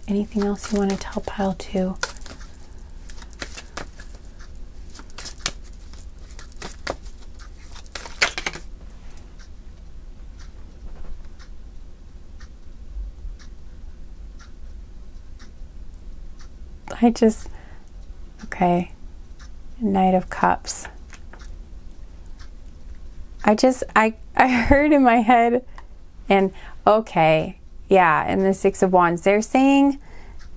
[SPEAKER 1] Anything else you want to tell pile 2? Okay, Knight of Cups. I heard in my head, and okay, yeah, and the Six of Wands, they're saying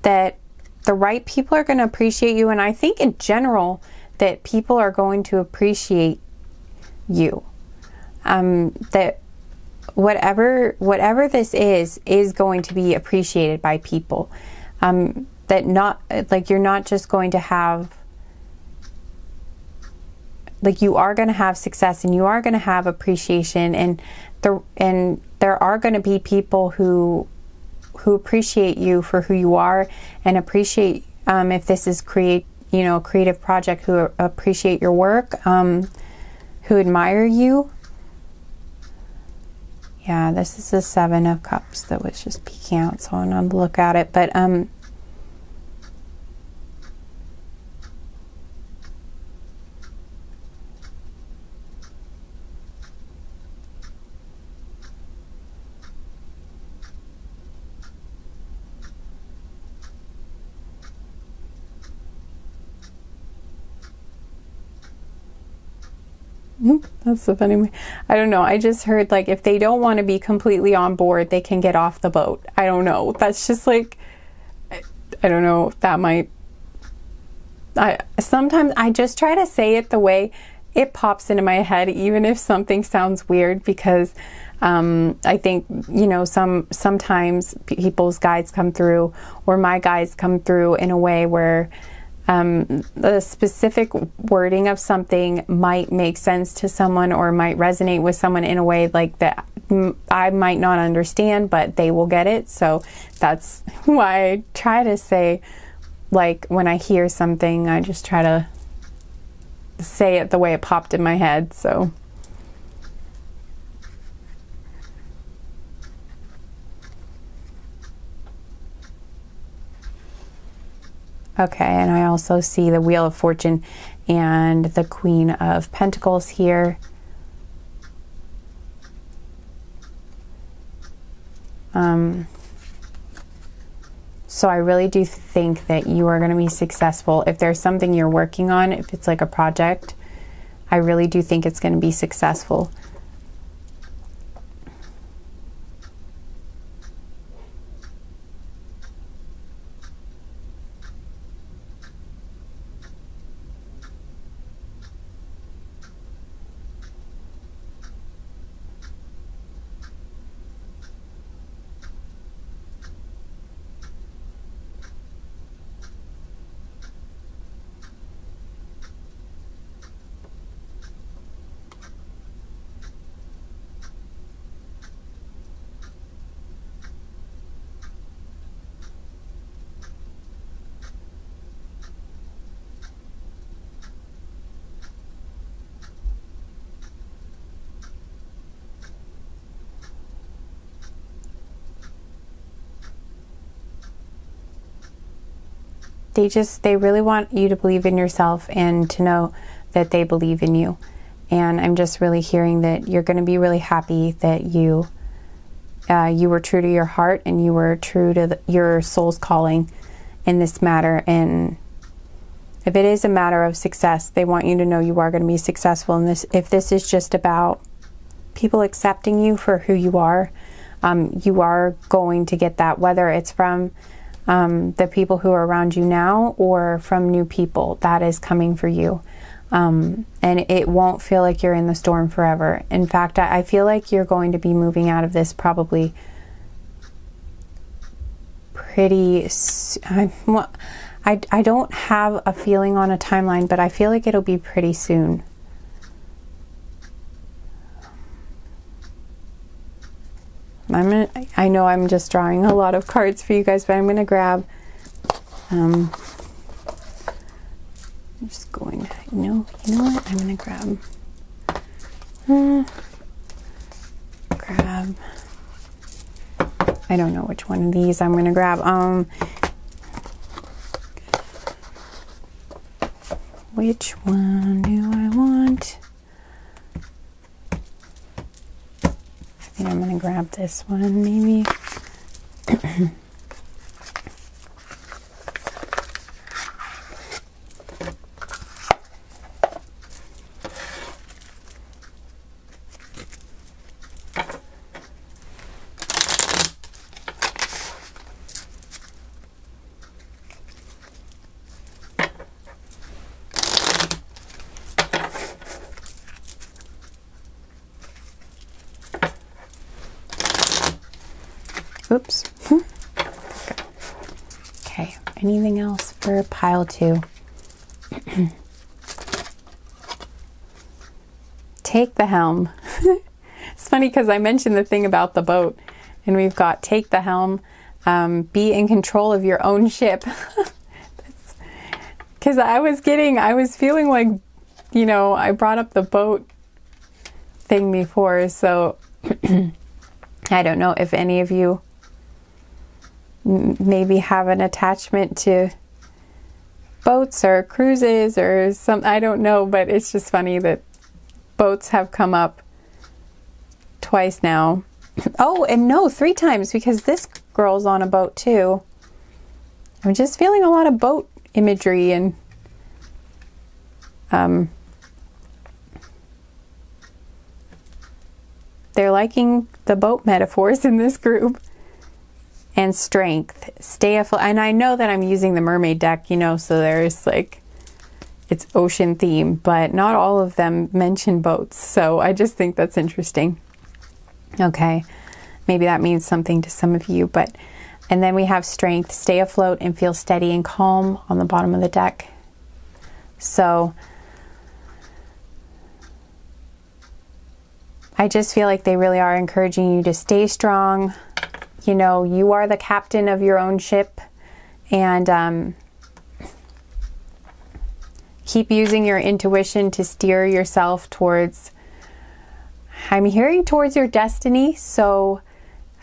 [SPEAKER 1] that the right people are going to appreciate you, and I think in general that people are going to appreciate you. That whatever this is going to be appreciated by people. That not, like, you're not just going to have, like, you are going to have success, and you are going to have appreciation, and there are going to be people who appreciate you for who you are, and appreciate, if this is a creative project, who appreciate your work, who admire you. Yeah, this is the Seven of Cups that was just peeking out, so I'm on the look at it. But That's so funny. I don't know. I just heard like if they don't want to be completely on board, they can get off the boat. I don't know. That's just like, I don't know. That might, sometimes I just try to say it the way it pops into my head, even if something sounds weird, because I think, you know, sometimes people's guides come through, or my guides come through in a way where the specific wording of something might make sense to someone, or might resonate with someone in a way like that I might not understand, but they will get it. So that's why I try to say, like, when I hear something, I just try to say it the way it popped in my head. So okay, and I also see the Wheel of Fortune and the Queen of Pentacles here. So I really do think that you are going to be successful. If there's something you're working on, if it's like a project, I really do think it's going to be successful. They really want you to believe in yourself and to know that they believe in you. And I'm just really hearing that you're going to be really happy that you were true to your heart, and you were true to your soul's calling in this matter. And if it is a matter of success, they want you to know you are going to be successful in this. If this is just about people accepting you for who you are going to get that, whether it's from the people who are around you now or from new people. That is coming for you. And it won't feel like you're in the storm forever. In fact, I feel like you're going to be moving out of this probably pretty I don't have a feeling on a timeline, but I feel like it'll be pretty soon. I know I'm just drawing a lot of cards for you guys, but I'm going to grab, I'm just going to, you know what, I'm going to grab, I don't know which one of these I'm going to grab. Which one do I want? I think I'm going to grab this one, maybe. Oops. Okay, anything else for pile 2? Take the helm. It's funny because I mentioned the thing about the boat, and we've got take the helm, be in control of your own ship. Because I was feeling like, you know, I brought up the boat thing before, so I don't know if any of you maybe have an attachment to boats or cruises or some, I don't know, but it's just funny that boats have come up twice now. Oh, and no, 3 times, because this girl's on a boat too. I'm just feeling a lot of boat imagery, and They're liking the boat metaphors in this group. And strength. Stay afloat. And I know that I'm using the mermaid deck, you know, so there's like, it's ocean theme, but not all of them mention boats. So I just think that's interesting. Okay. Maybe that means something to some of you, but, and then we have strength. Stay afloat and feel steady and calm on the bottom of the deck. So I just feel like they really are encouraging you to stay strong. You know, you are the captain of your own ship, and keep using your intuition to steer yourself towards, I'm hearing towards your destiny. So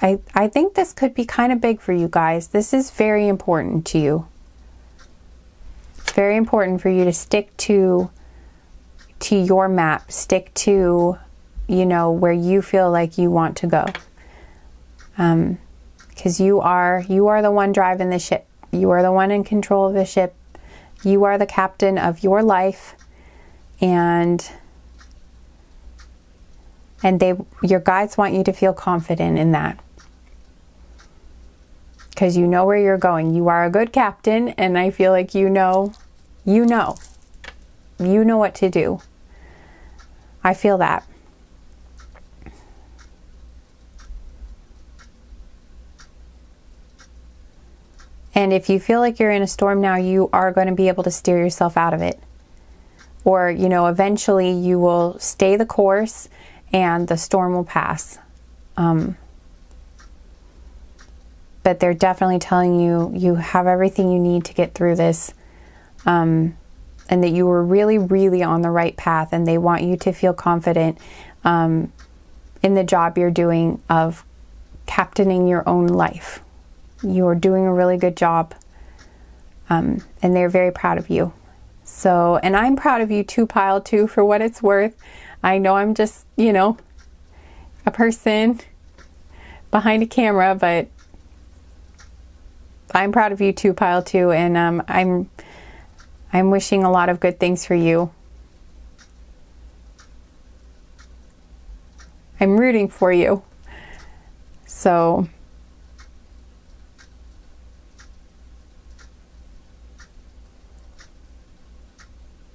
[SPEAKER 1] I think this could be kind of big for you guys. This is very important to you. It's very important for you to stick to your map, stick to, you know, where you feel like you want to go. Because you are the one driving the ship. You are the one in control of the ship. You are the captain of your life, and your guides want you to feel confident in that. Because you know where you're going. You are a good captain, and I feel like you know what to do. I feel that. And if you feel like you're in a storm now, you are going to be able to steer yourself out of it. Or, you know, eventually you will stay the course and the storm will pass. But they're definitely telling you, you have everything you need to get through this. And that you were really, really on the right path. And they want you to feel confident in the job you're doing of captaining your own life. You're doing a really good job, and they're very proud of you. So, and I'm proud of you too, Pile 2, for what it's worth. I know I'm just, you know, a person behind a camera, but I'm proud of you too, Pile 2, and I'm wishing a lot of good things for you. I'm rooting for you. So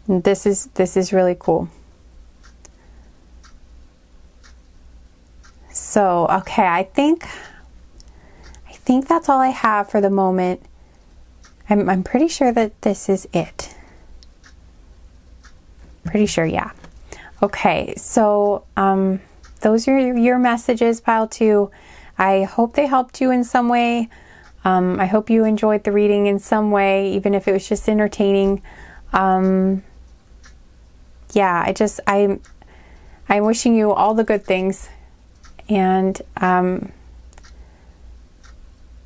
[SPEAKER 1] this is really cool. So, okay, I think that's all I have for the moment. I'm pretty sure that this is it. Pretty sure, yeah. Okay, so those are your messages, Pile 2. I hope they helped you in some way. I hope you enjoyed the reading in some way, even if it was just entertaining. Yeah, I'm wishing you all the good things, and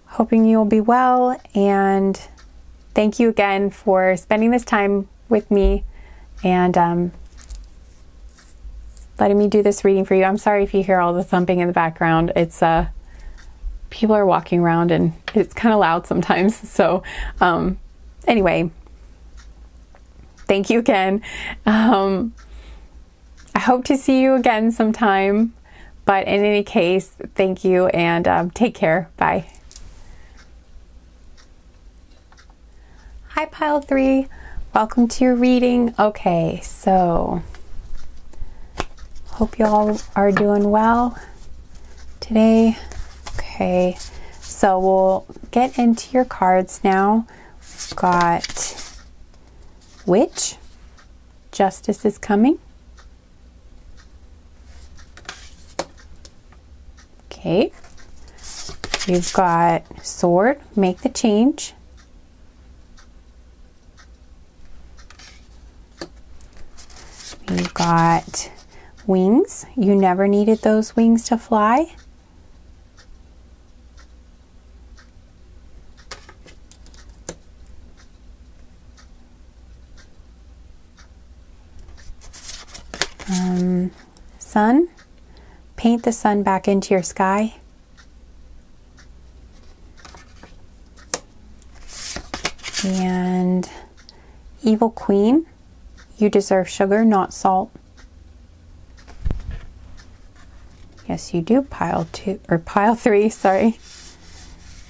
[SPEAKER 1] hoping you'll be well, and thank you again for spending this time with me and letting me do this reading for you. I'm sorry if you hear all the thumping in the background. It's people are walking around and it's kind of loud sometimes. So anyway, thank you again. I hope to see you again sometime, but in any case, thank you, and take care. Bye. Hi, Pile 3. Welcome to your reading. Okay, so hope you all are doing well today. Okay, so we'll get into your cards now. We've got Witch, Justice is coming. Okay, you've got Sword, make the change. You've got Wings, you never needed those wings to fly. Sun, paint the sun back into your sky. And Evil Queen, you deserve sugar, not salt. Yes, you do. Pile 2 or pile 3, sorry.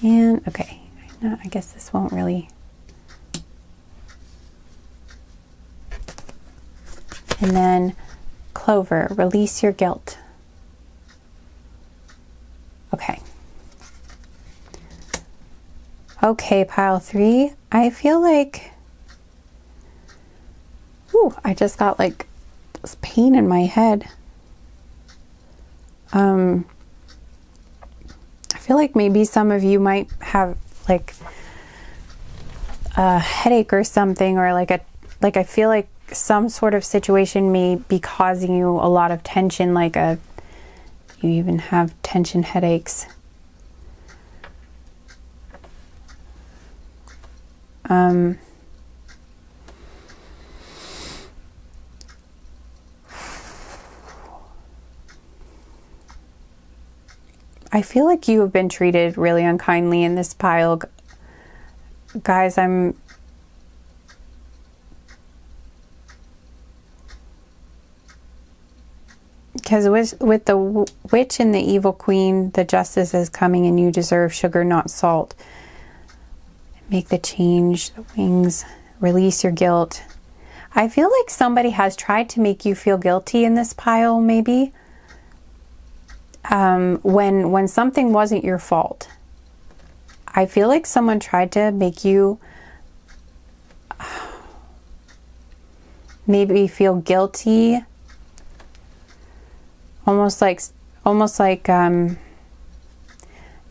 [SPEAKER 1] And okay, no, I guess this won't really. And then Clover, release your guilt. Okay. Okay, pile 3. I feel like, ooh, I just got like this pain in my head. I feel like maybe some of you might have like a headache or something, or like I feel like some sort of situation may be causing you a lot of tension, like you even have tension headaches. I feel like you have been treated really unkindly in this pile. Guys, because with the witch and the evil queen, the justice is coming and you deserve sugar, not salt. Make the change, the wings, release your guilt. I feel like somebody has tried to make you feel guilty in this pile, maybe. When something wasn't your fault. I feel like someone tried to make you maybe feel guilty, almost like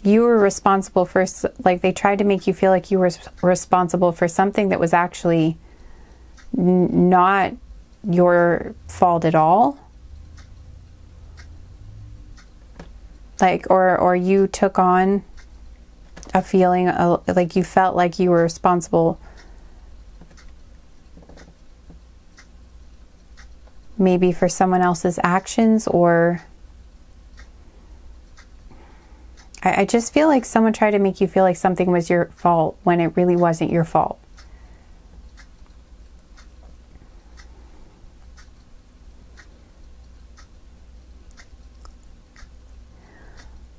[SPEAKER 1] you were responsible for, like they tried to make you feel like you were responsible for something that was actually not your fault at all. Like, or you took on a feeling like you felt like you were responsible maybe for someone else's actions, or I just feel like someone tried to make you feel like something was your fault when it really wasn't your fault.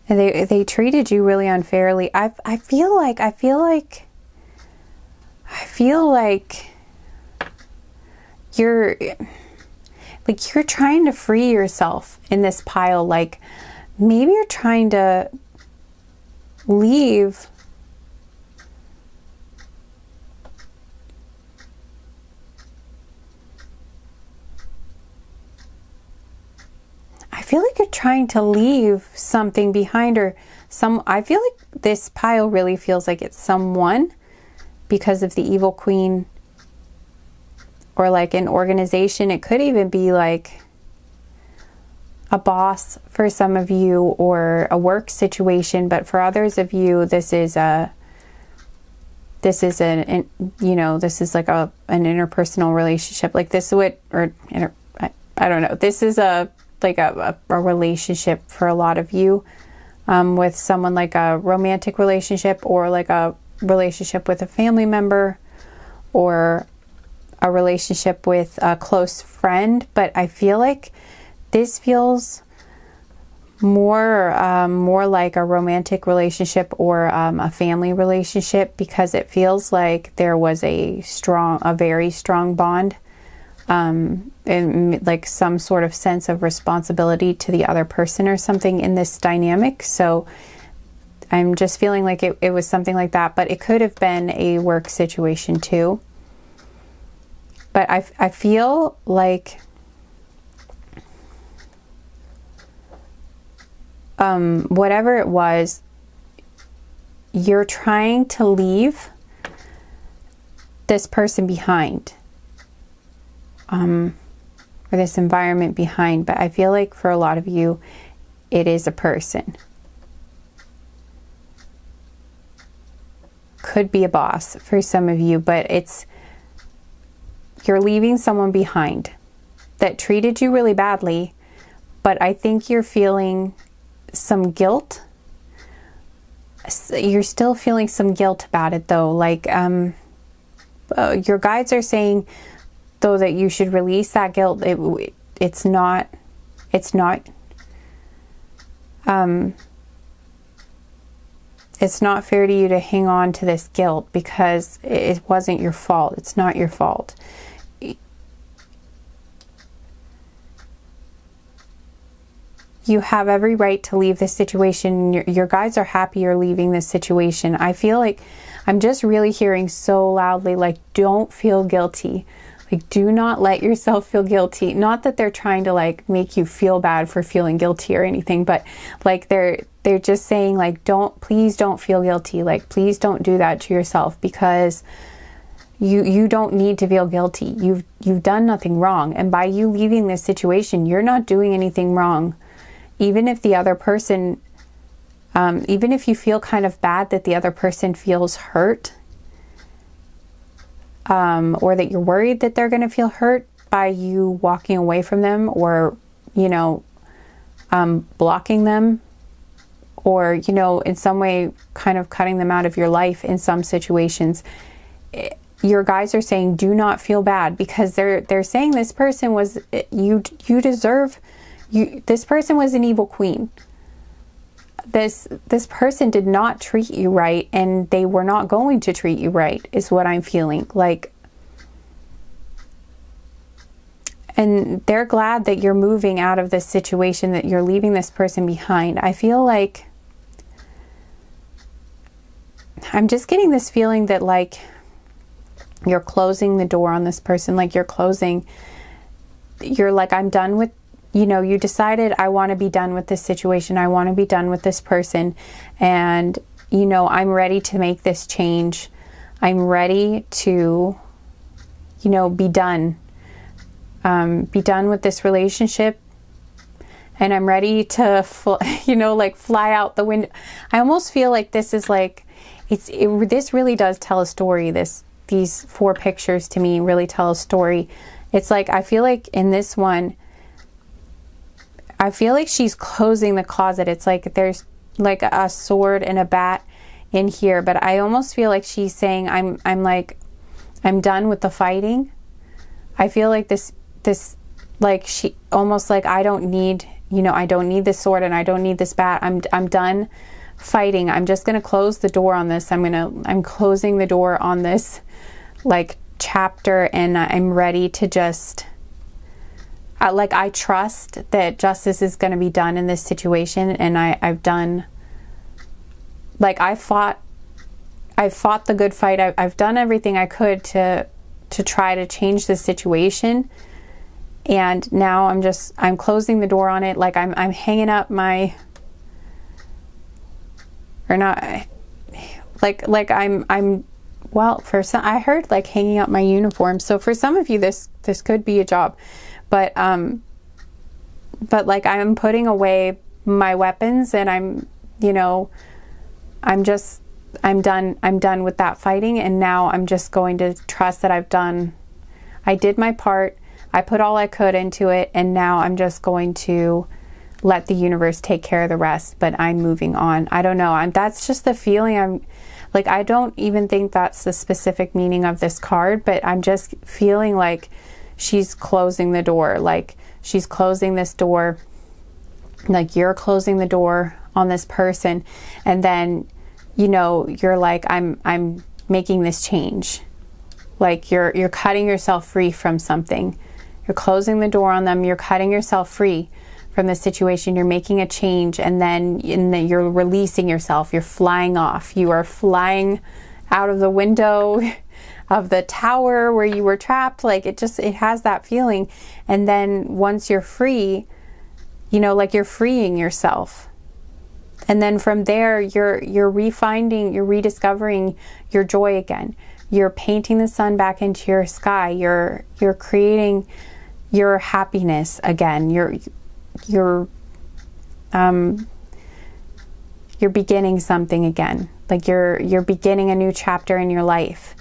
[SPEAKER 1] And they treated you really unfairly. I feel like you're trying to free yourself in this pile. Like maybe you're trying to leave I feel like you're trying to leave something behind, or I feel like this pile really feels like it's someone because of the evil queen, or like an organization. It could even be like a boss for some of you, or a work situation, but for others of you this is like an interpersonal relationship. Like this would, or I don't know, this is a relationship for a lot of you, with someone, like a romantic relationship, or like a relationship with a family member, or a relationship with a close friend. But I feel like this feels more like a romantic relationship, or a family relationship, because it feels like there was a very strong bond, and like some sort of sense of responsibility to the other person or something in this dynamic. So I'm just feeling like it was something like that, but it could have been a work situation too. But I feel like whatever it was, you're trying to leave this person behind, or this environment behind. But I feel like for a lot of you, it is a person. Could be a boss for some of you, but you're leaving someone behind that treated you really badly. But I think you're feeling some guilt. You're still feeling some guilt about it though. Like your guides are saying though that you should release that guilt. It's not it's not fair to you to hang on to this guilt because it wasn't your fault. It's not your fault. You have every right to leave this situation. Your guides are happy you're leaving this situation. I feel like I'm just really hearing so loudly, like, don't feel guilty. Like, do not let yourself feel guilty. Not that they're trying to like make you feel bad for feeling guilty or anything, but like they're just saying like, please don't feel guilty. Like, please don't do that to yourself, because you don't need to feel guilty. You've done nothing wrong. And by you leaving this situation, you're not doing anything wrong. Even if the other person, even if you feel kind of bad that the other person feels hurt, or that you're worried that they're going to feel hurt by you walking away from them, or, you know, blocking them, or, you know, in some way kind of cutting them out of your life in some situations, your guides are saying do not feel bad, because they're saying this person was, you deserve, this person was an evil queen. This person did not treat you right, and they were not going to treat you right, is what I'm feeling like. And they're glad that you're moving out of this situation, that you're leaving this person behind. I feel like I'm just getting this feeling that like you're closing the door on this person. Like you're like, I'm done with, you know, you decided I want to be done with this situation. I want to be done with this person. And, you know, I'm ready to make this change. I'm ready to, you know, be done. Be done with this relationship. And I'm ready to, fly out the window. I almost feel like this is like, this really does tell a story. These 4 pictures to me really tell a story. It's like, I feel like in this one, I feel like she's closing the closet. It's like there's like a sword and a bat in here, but I almost feel like she's saying I'm done with the fighting. I feel like this like she almost like, I don't need this sword and I don't need this bat. I'm done fighting. I'm just going to close the door on this. I'm closing the door on this like chapter, and I'm ready to just I trust that justice is going to be done in this situation. And I've done, like, I fought the good fight. I've done everything I could to try to change the situation. And now I'm closing the door on it. Like I'm hanging up my, or not, like I'm, well, for some, I heard like hanging up my uniform. So for some of you, this could be a job. But like I'm putting away my weapons, and I'm done with that fighting. And now I'm just going to trust that I did my part. I put all I could into it. And now I'm just going to let the universe take care of the rest, but I'm moving on. I don't know. That's just the feeling. I don't even think that's the specific meaning of this card, but I'm just feeling like she's closing the door. Like she's closing this door. Like you're closing the door on this person. And then, you're like, I'm making this change. Like you're cutting yourself free from something. You're closing the door on them. You're cutting yourself free from the situation. You're making a change, and then you're releasing yourself. You're flying off. You are flying out of the window of the tower where you were trapped. Like it has that feeling. And then once you're free, like you're freeing yourself. And then from there, you're rediscovering your joy again. You're painting the sun back into your sky. You're creating your happiness again. You're beginning something again. Like you're beginning a new chapter in your life.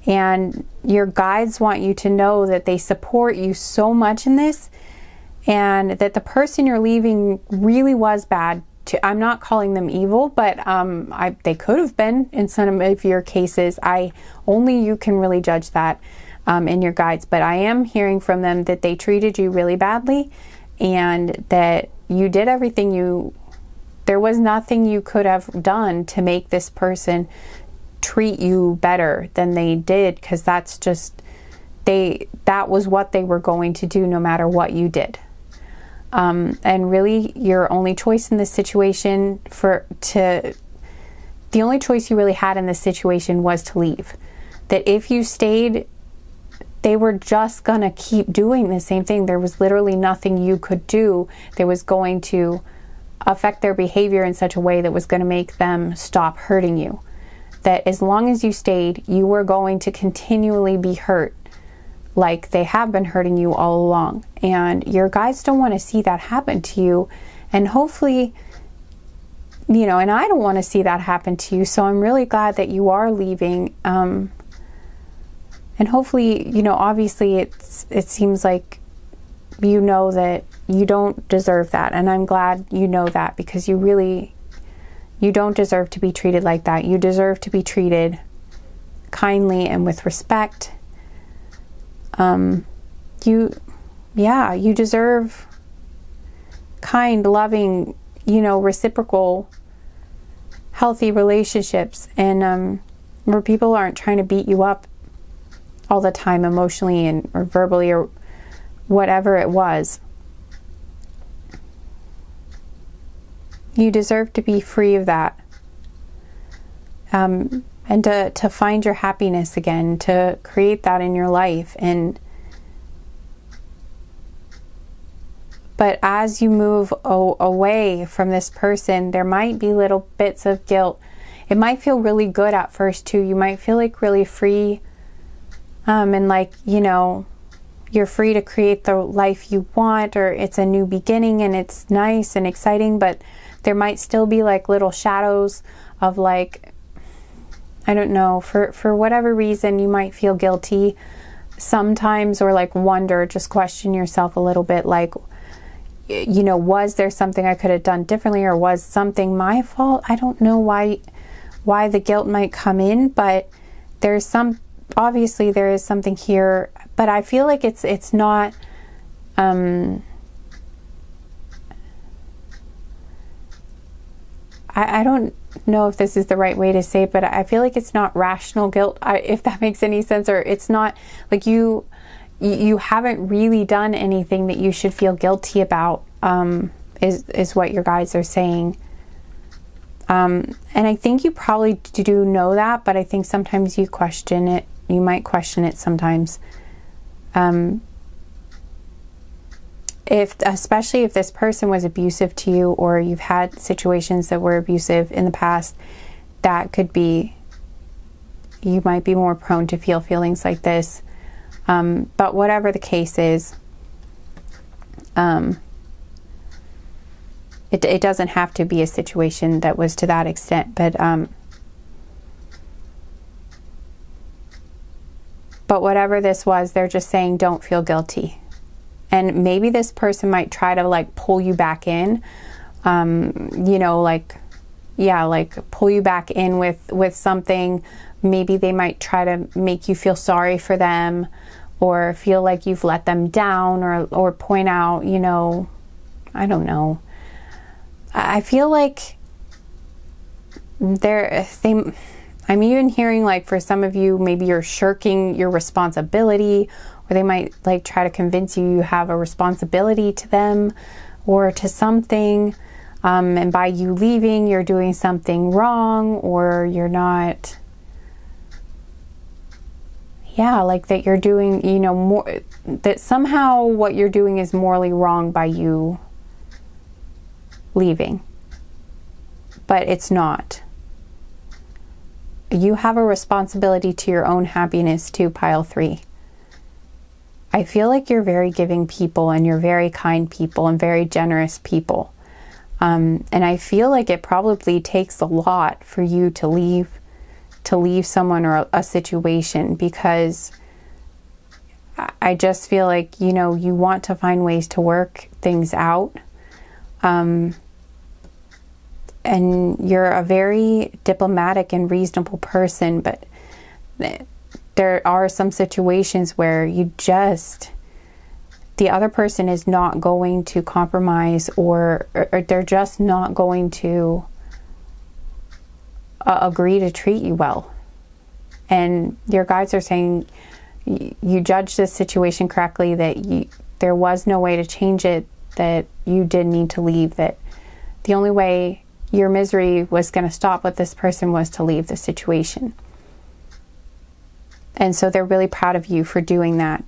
[SPEAKER 1] And your guides want you to know that they support you so much in this, and that the person you're leaving really was bad. I'm not calling them evil, but they could have been in some of your cases. Only you can really judge that in your guides. But I am hearing from them that they treated you really badly, and that you did everything you There was nothing you could have done to make this person treat you better than they did, because that's just, that was what they were going to do no matter what you did. And really, your only choice in this situation the only choice you really had in this situation was to leave. That if you stayed, they were just gonna keep doing the same thing. There was literally nothing you could do that was going to affect their behavior in such a way that was going to make them stop hurting you. That as long as you stayed, you were going to continually be hurt, like they have been hurting you all along. And your guides don't want to see that happen to you. And hopefully, you know, and I don't want to see that happen to you. So I'm really glad that you are leaving. And hopefully, you know, obviously it seems like you know that you don't deserve that. And I'm glad you know that, because you don't deserve to be treated like that. You deserve to be treated kindly and with respect. You deserve kind, loving, you know, reciprocal, healthy relationships, and where people aren't trying to beat you up all the time emotionally or verbally or whatever it was. You deserve to be free of that. And to find your happiness again, to create that in your life. But as you move away from this person, there might be little bits of guilt. It might feel really good at first too. You might feel like really free, and like, you know, you're free to create the life you want, or it's a new beginning and it's nice and exciting, but there might still be like little shadows of like, I don't know, for whatever reason you might feel guilty sometimes, or like wonder, just question yourself a little bit, like, you know, was there something I could have done differently, or was something my fault? I don't know why the guilt might come in, but obviously there is something here, but I feel like it's not I don't know if this is the right way to say it, but I feel like it's not rational guilt, if that makes any sense, or it's not like you haven't really done anything that you should feel guilty about, is what your guides are saying. And I think you probably do know that, but I think sometimes you question it. You might question it sometimes. Especially if this person was abusive to you, or you've had situations that were abusive in the past, that could be, you might be more prone to feel feelings like this. But whatever the case is, it doesn't have to be a situation that was to that extent, but whatever this was, they're just saying don't feel guilty. And maybe this person might try to like pull you back in, you know, like, yeah, like pull you back in with something. Maybe they might try to make you feel sorry for them, or feel like you've let them down, or point out, you know, I don't know. I feel like I'm even hearing like for some of you, maybe you're shirking your responsibility, or they might like try to convince you have a responsibility to them or to something. And by you leaving, you're doing something wrong, or you're not, yeah, like that you're doing, you know, more, that somehow what you're doing is morally wrong by you leaving. But it's not. You have a responsibility to your own happiness too, pile 3. I feel like you're very giving people, and you're very kind people, and very generous people. And I feel like it probably takes a lot for you to leave someone or a situation, because I just feel like, you know, you want to find ways to work things out. And you're a very diplomatic and reasonable person, but there are some situations where the other person is not going to compromise, or they're just not going to agree to treat you well. And your guides are saying you judged this situation correctly, that there was no way to change it, that you did need to leave, that the only way your misery was going to stop with this person was to leave the situation. And so they're really proud of you for doing that.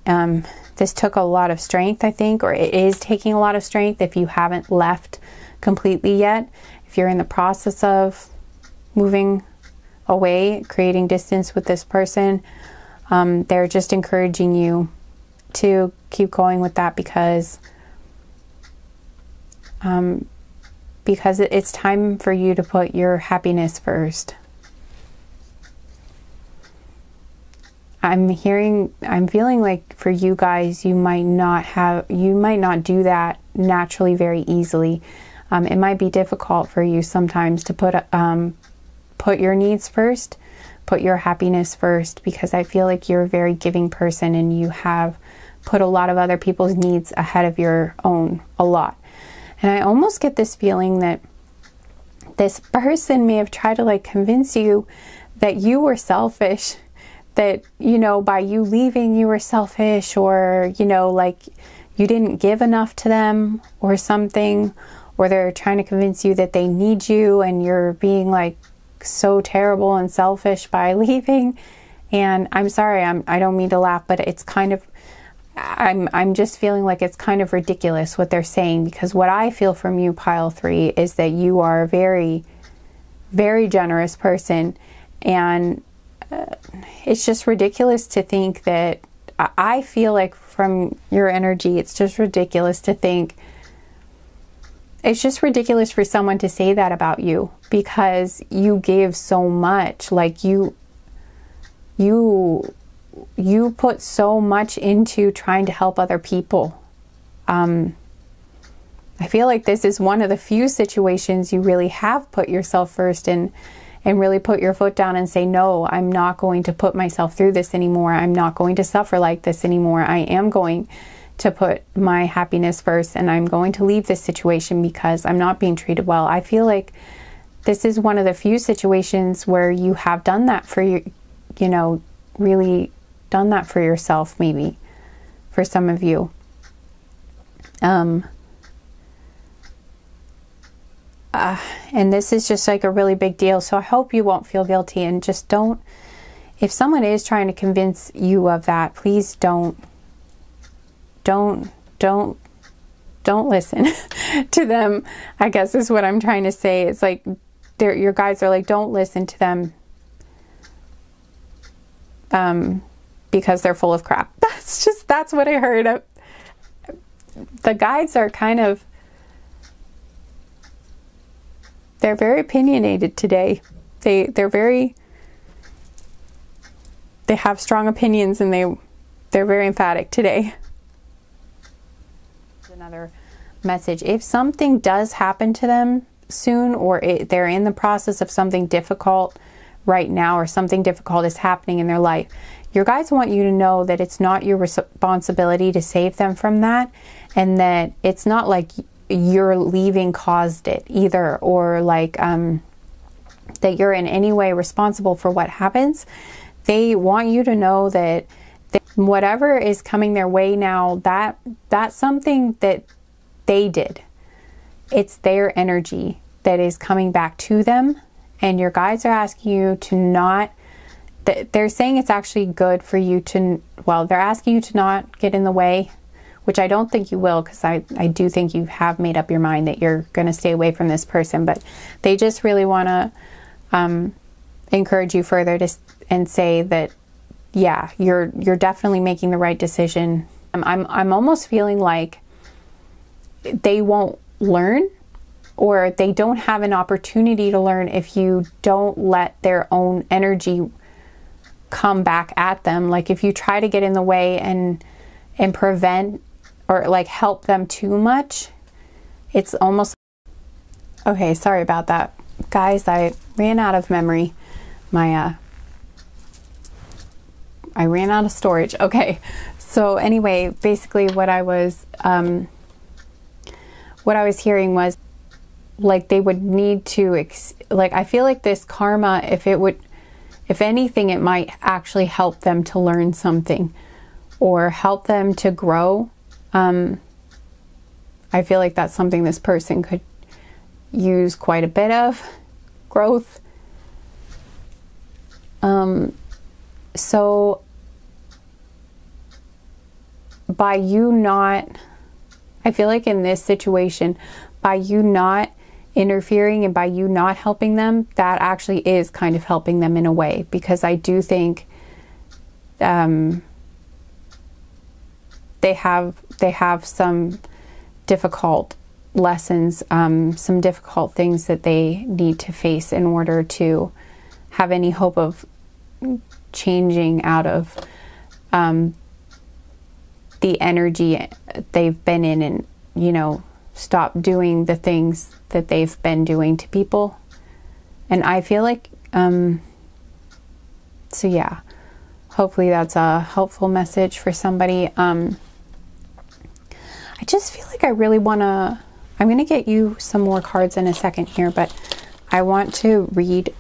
[SPEAKER 1] This took a lot of strength, I think, or it is taking a lot of strength if you haven't left completely yet. If you're in the process of moving away, creating distance with this person, they're just encouraging you to keep going with that, because it's time for you to put your happiness first. I'm feeling like for you guys, you might not do that naturally very easily. It might be difficult for you sometimes to put your needs first, put your happiness first, because I feel like you're a very giving person and you have put a lot of other people's needs ahead of your own a lot. And I almost get this feeling that this person may have tried to like convince you that you were selfish, that, you know, by you leaving you were selfish, or, you know, like you didn't give enough to them or something, or they're trying to convince you that they need you and you're being like so terrible and selfish by leaving. And I'm sorry, I don't mean to laugh, but it's kind of, I'm just feeling like it's kind of ridiculous what they're saying, because what I feel from you, pile 3, is that you are a very, very generous person, and it's just ridiculous to think that, I feel like from your energy, it's just ridiculous to think, it's just ridiculous for someone to say that about you, because you gave so much. Like you put so much into trying to help other people. I feel like this is one of the few situations you really have put yourself first and really put your foot down and say, no, I'm not going to put myself through this anymore. I'm not going to suffer like this anymore. I am going to put my happiness first, and I'm going to leave this situation because I'm not being treated well. I feel like this is one of the few situations where you have done that for you know, really done that for yourself, maybe for some of you. And this is just like a really big deal. So I hope you won't feel guilty, and just don't, if someone is trying to convince you of that, please don't listen to them, I guess is what I'm trying to say. It's like your guides are like, don't listen to them because they're full of crap. That's what I heard. The guides are kind of, they're very opinionated today. They have strong opinions, and they're very emphatic today. Another message: if something does happen to them soon, or they're in the process of something difficult right now, or something difficult is happening in their life, your guides want you to know that it's not your responsibility to save them from that, and that it's not like your leaving caused it either, or like that you're in any way responsible for what happens. They want you to know that whatever is coming their way now, that's something that they did. It's their energy that is coming back to them, and your guides are asking you to not, they're saying it's actually good for you to, well, they're asking you to not get in the way, which I don't think you will, because I do think you have made up your mind that you're going to stay away from this person, but they just really want to encourage you further and say that, yeah, you're definitely making the right decision. I'm almost feeling like they won't learn, or they don't have an opportunity to learn if you don't let their own energy come back at them. Like if you try to get in the way and prevent or like help them too much, it's almost, okay, sorry about that, guys. I ran out of memory. My I ran out of storage. Okay. So anyway, basically what I was hearing was like they would need to, like, I feel like this karma, if anything, it might actually help them to learn something or help them to grow. I feel like that's something this person could use quite a bit of, growth. So by you not, I feel like in this situation, by you not interfering and by you not helping them, that actually is kind of helping them in a way, because I do think they have some difficult lessons, some difficult things that they need to face in order to have any hope of changing out of the energy they've been in, and, you know, stop doing the things that they've been doing to people. And I feel like, so yeah, hopefully that's a helpful message for somebody. I just feel like I really want to, I'm going to get you some more cards in a second here, but I want to read,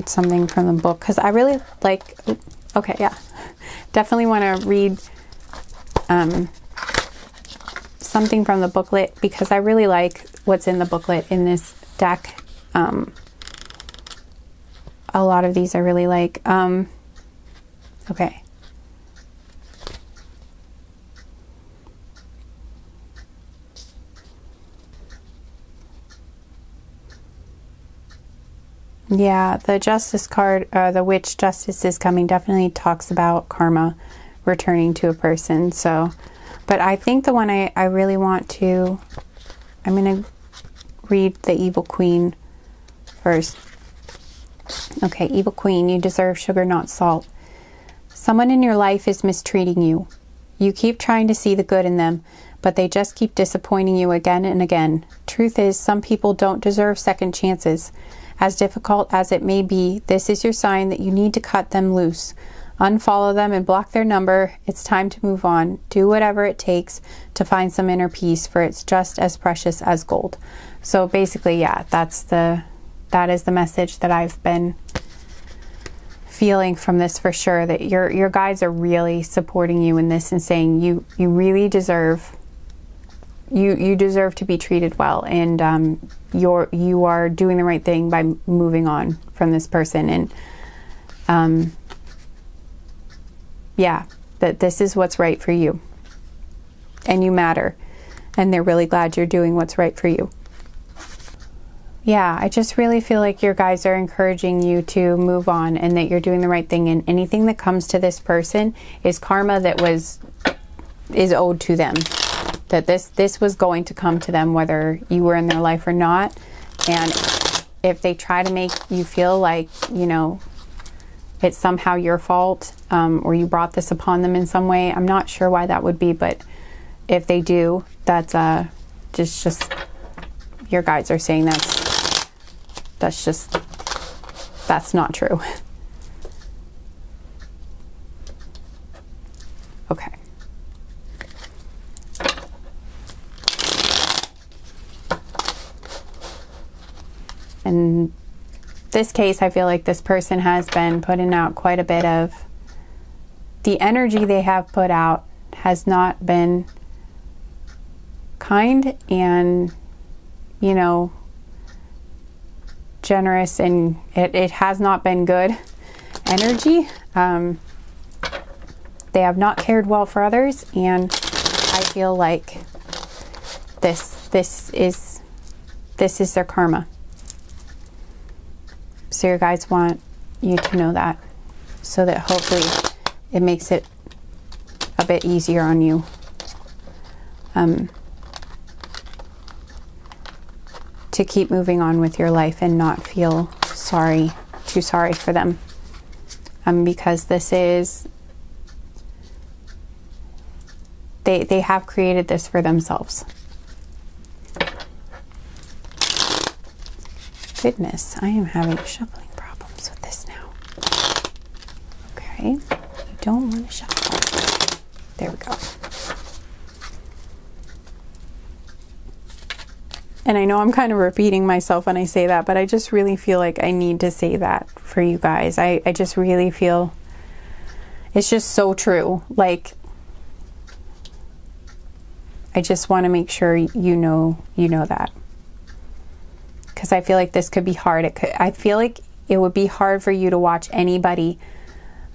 [SPEAKER 1] something from the book, because I really like, okay, yeah, definitely want to read something from the booklet, because I really like what's in the booklet in this deck. A lot of these I really like. Okay. Yeah, the Justice card, the Witch Justice is coming, definitely talks about karma returning to a person. So, but I think the one I really want to, I'm going to read the Evil Queen first. Okay, Evil Queen, you deserve sugar, not salt. Someone in your life is mistreating you. You keep trying to see the good in them, but they just keep disappointing you again and again. Truth is, some people don't deserve second chances. As difficult as it may be, this is your sign that you need to cut them loose. Unfollow them and block their number. It's time to move on. Do whatever it takes to find some inner peace, for it's just as precious as gold. So basically, yeah, that is the message that I've been feeling from this for sure, that your guides are really supporting you in this and saying you really deserve, you deserve to be treated well, and you are doing the right thing by moving on from this person, and yeah, that this is what's right for you, and you matter, and they're really glad you're doing what's right for you. Yeah, I just really feel like your guides are encouraging you to move on, and that you're doing the right thing, and anything that comes to this person is karma that is owed to them. That this was going to come to them whether you were in their life or not. And if they try to make you feel like, you know, it's somehow your fault, or you brought this upon them in some way, I'm not sure why that would be, but if they do, that's just your guides are saying that's not true. Okay. In this case, I feel like this person has been putting out quite a bit of, the energy they have put out has not been kind and, you know, generous, and it has not been good energy. They have not cared well for others, and I feel like this is their karma. So your guides want you to know that, so that hopefully it makes it a bit easier on you. To keep moving on with your life and not feel too sorry for them. Because this is, they have created this for themselves. Goodness, I am having shuffling problems with this now. Okay, you don't want to shuffle. There we go. And I know I'm kind of repeating myself when I say that, but I just really feel like I need to say that for you guys. I just really feel it's just so true. Like, I just want to make sure you know that. Because I feel like this could be hard. I feel like it would be hard for you to watch anybody.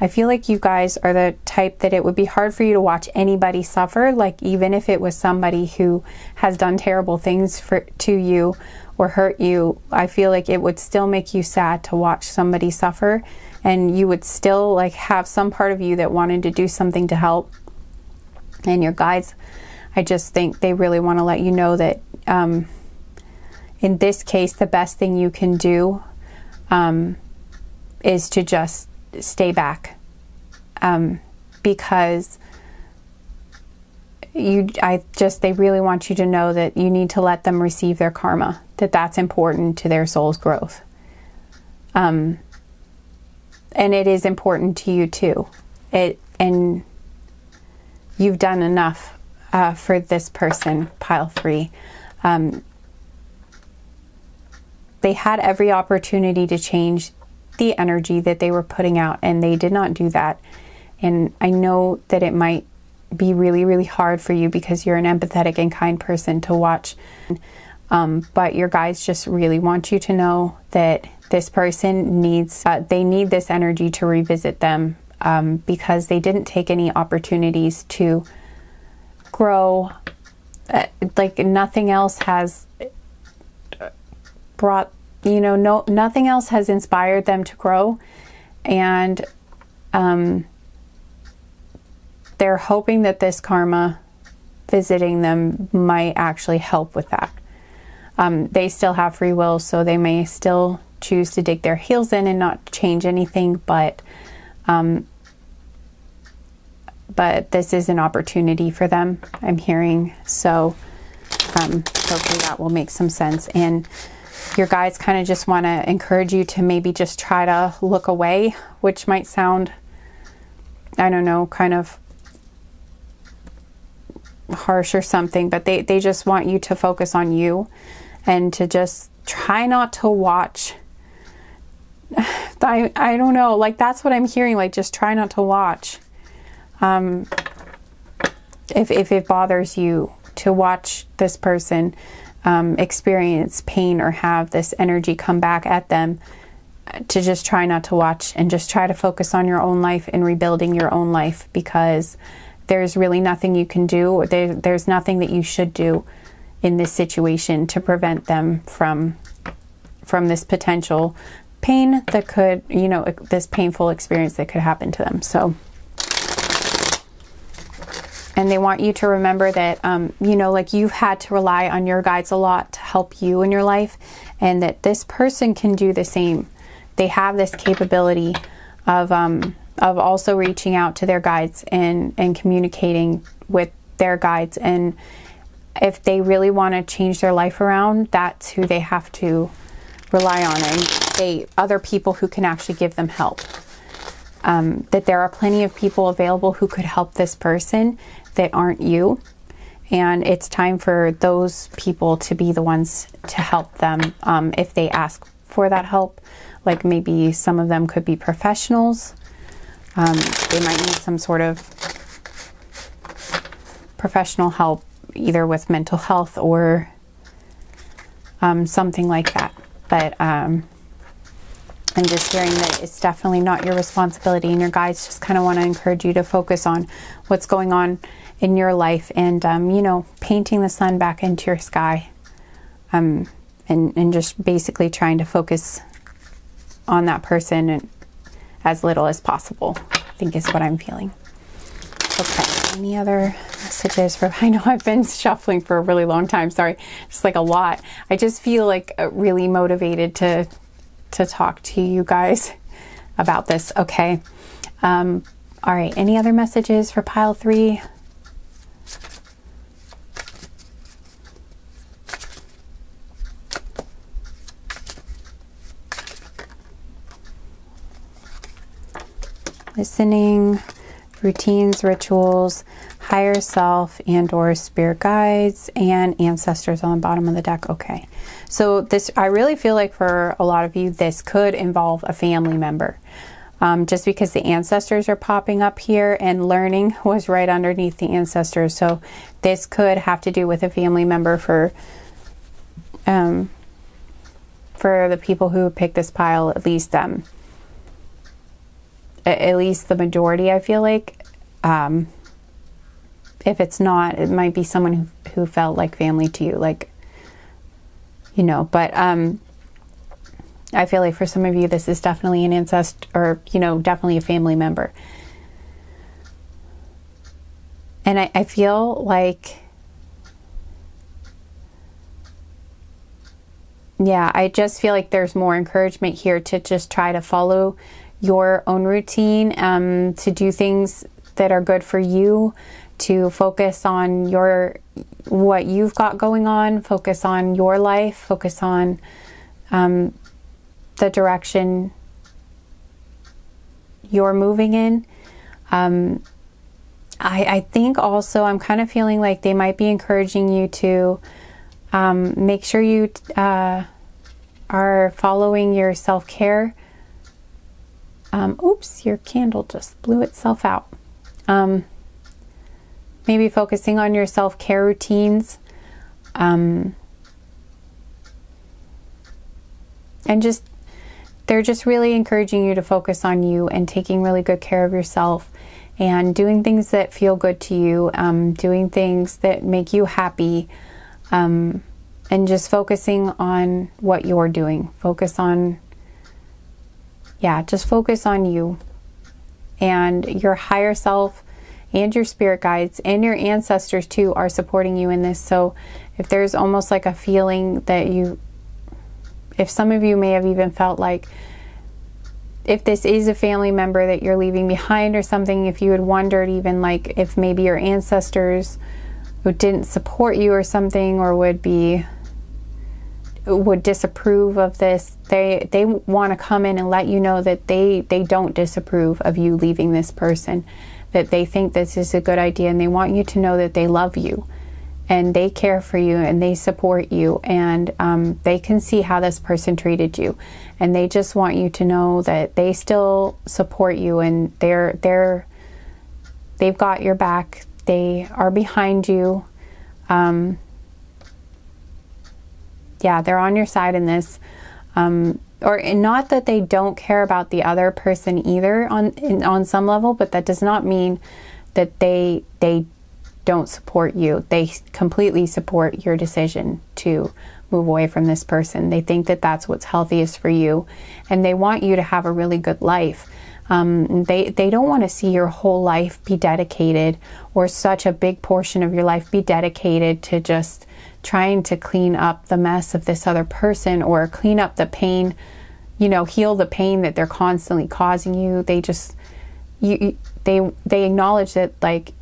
[SPEAKER 1] I feel like you guys are the type that it would be hard for you to watch anybody suffer. Like, even if it was somebody who has done terrible things to you or hurt you, I feel like it would still make you sad to watch somebody suffer. And you would still like have some part of you that wanted to do something to help. And your guides, I just think they really want to let you know that in this case, the best thing you can do is to just stay back, because they really want you to know that you need to let them receive their karma, that's important to their soul's growth. And it is important to you too. And you've done enough for this person, pile 3. They had every opportunity to change the energy that they were putting out, and they did not do that. And I know that it might be really, really hard for you because you're an empathetic and kind person to watch. But your guides just really want you to know that this person needs, they need this energy to revisit them, because they didn't take any opportunities to grow. Like, nothing else has brought, nothing else has inspired them to grow. And they're hoping that this karma visiting them might actually help with that. They still have free will, so they may still choose to dig their heels in and not change anything, but this is an opportunity for them, I'm hearing. So hopefully that will make some sense. And your guides kind of just want to encourage you to maybe just try to look away, which might sound, I don't know, kind of harsh or something, but they just want you to focus on you and to just try not to watch. I don't know, like, that's what I'm hearing, like, just try not to watch. If it bothers you to watch this person experience pain or have this energy come back at them, to just try not to watch and just try to focus on your own life and rebuilding your own life, because there's really nothing you can do. There's nothing that you should do in this situation to prevent them from this potential pain that could, this painful experience that could happen to them. So, and they want you to remember that, like, you've had to rely on your guides a lot to help you in your life, and that this person can do the same. They have this capability of also reaching out to their guides and communicating with their guides. And if they really want to change their life around, that's who they have to rely on, and other people who can actually give them help. That there are plenty of people available who could help this person that aren't you, and it's time for those people to be the ones to help them if they ask for that help. Like, maybe some of them could be professionals. They might need some sort of professional help, either with mental health or something like that. But I'm just hearing that it's definitely not your responsibility, and your guides just kind of want to encourage you to focus on what's going on in your life, and painting the sun back into your sky, and just basically trying to focus on that person and as little as possible, I think is what I'm feeling. Okay, any other messages for, I know I've been shuffling for a really long time, sorry, just like a lot. I just feel like really motivated to talk to you guys about this. Okay, all right, any other messages for pile 3? listening, routines, rituals, higher self, and or spirit guides, and ancestors on the bottom of the deck. Okay, so this, I really feel like for a lot of you, this could involve a family member. Just because the ancestors are popping up here, and learning was right underneath the ancestors. So this could have to do with a family member for the people who picked this pile, at least the majority, I feel like. If it's not, it might be someone who felt like family to you, like, you know, but I feel like for some of you, this is definitely an ancestor, or, you know, definitely a family member. And I feel like, yeah, I just feel like there's more encouragement here to just try to follow your own routine, to do things that are good for you, to focus on what you've got going on, focus on your life, focus on the direction you're moving in. I think also I'm kind of feeling like they might be encouraging you to make sure you are following your self-care. Oops, your candle just blew itself out. Maybe focusing on your self-care routines. And they're just really encouraging you to focus on you and taking really good care of yourself and doing things that feel good to you, doing things that make you happy, and just focusing on what you're doing. Just focus on you and your higher self, and your spirit guides and your ancestors too are supporting you in this. So if there's almost like a feeling that if some of you may have even felt like, if this is a family member that you're leaving behind or something, if you had wondered even like if maybe your ancestors who didn't support you or something, or would disapprove of this, they want to come in and let you know that they don't disapprove of you leaving this person, that they think this is a good idea, and they want you to know that they love you and they care for you and they support you, and they can see how this person treated you, and they just want you to know that they still support you, and they've got your back. They are behind you. They're on your side in this. Or not that they don't care about the other person either on some level, but that does not mean that they don't support you. They completely support your decision to move away from this person. They think that that's what's healthiest for you, and they want you to have a really good life. They don't want to see your whole life be dedicated, or such a big portion of your life be dedicated to just trying to clean up the mess of this other person, or clean up the pain, heal the pain that they're constantly causing you. They acknowledge that, like,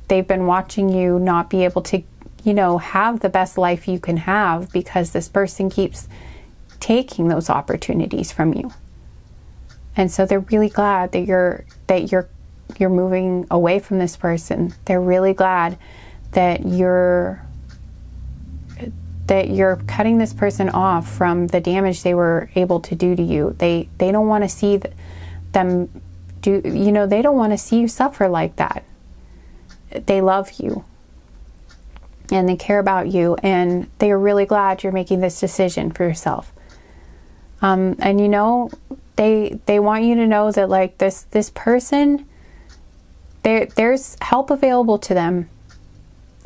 [SPEAKER 1] they've been watching you not be able to, have the best life you can have because this person keeps taking those opportunities from you. And so they're really glad that you're moving away from this person. They're really glad that you're cutting this person off from the damage they were able to do to you. They don't want to see them do, they don't want to see you suffer like that. They love you and they care about you, and they are really glad you're making this decision for yourself. And they want you to know that, like, this person, there's help available to them.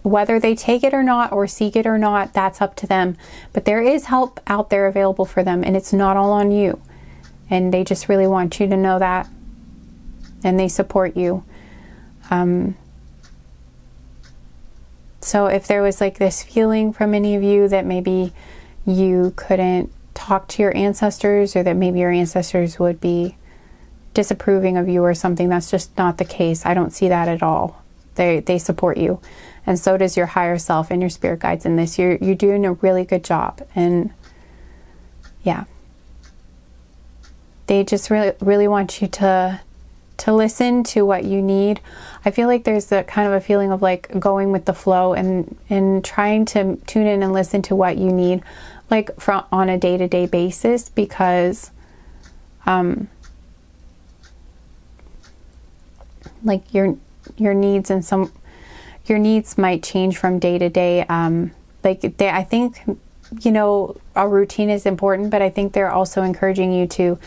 [SPEAKER 1] Whether they take it or not, or seek it or not, that's up to them. But there is help out there available for them, and it's not all on you. And they just really want you to know that. And they support you. So if there was like this feeling from any of you that maybe you couldn't talk to your ancestors, or that maybe your ancestors would be disapproving of you or something, that's just not the case. I don't see that at all. They support you. And so does your higher self and your spirit guides in this. You're doing a really good job. And yeah, they just really want you to listen to what you need. I feel like there's a kind of a feeling of like going with the flow and trying to tune in and listen to what you need, like on a day-to-day basis, because like your needs and your needs might change from day to day. I think, you know, a routine is important, but I think they're also encouraging you to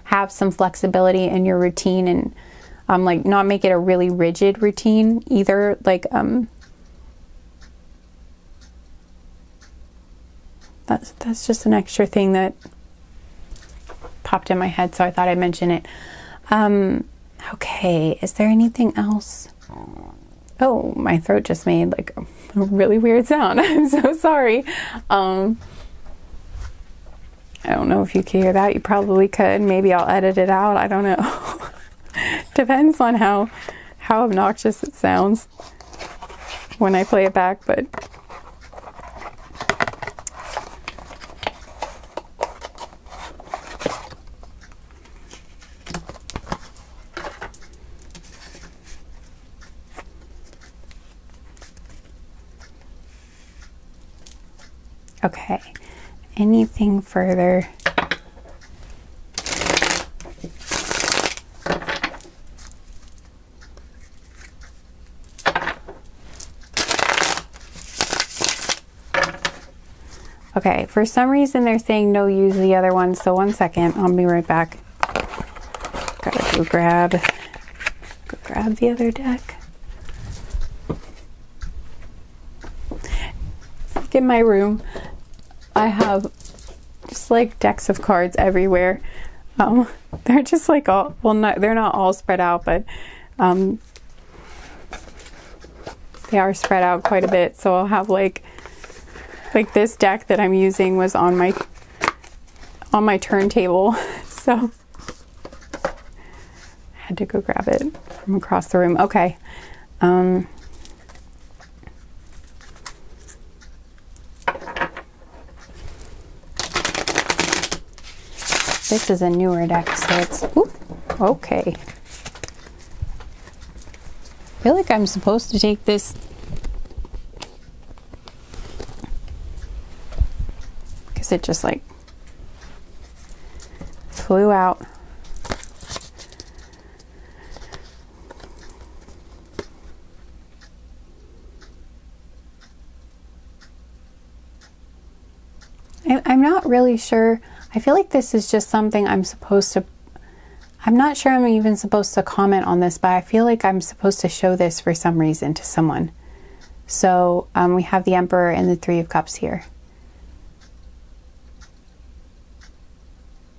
[SPEAKER 1] have some flexibility in your routine and like not make it a really rigid routine either. Like that's just an extra thing that popped in my head, so I thought I'd mention it. Okay, is there anything else? Oh, my throat just made like a really weird sound. I'm so sorry. I don't know if you can hear that. You probably could. Maybe I'll edit it out. I don't know. Depends on how obnoxious it sounds when I play it back, but okay. Anything further? Okay, for some reason they're saying no, use the other one, so 1 second, I'll be right back. Gotta go grab the other deck. Like in my room, I have just like decks of cards everywhere. They're just like all, well, they're not all spread out, but they are spread out quite a bit. So I'll have like this deck that I'm using was on my turntable, so I had to go grab it from across the room. Okay. This is a newer deck, so it's, ooh, okay. I feel like I'm supposed to take this because it just like flew out. I'm not really sure. I feel like this is just something I'm supposed to, I'm not sure I'm even supposed to comment on this, but I feel like I'm supposed to show this for some reason to someone. So we have the Emperor and the Three of Cups here.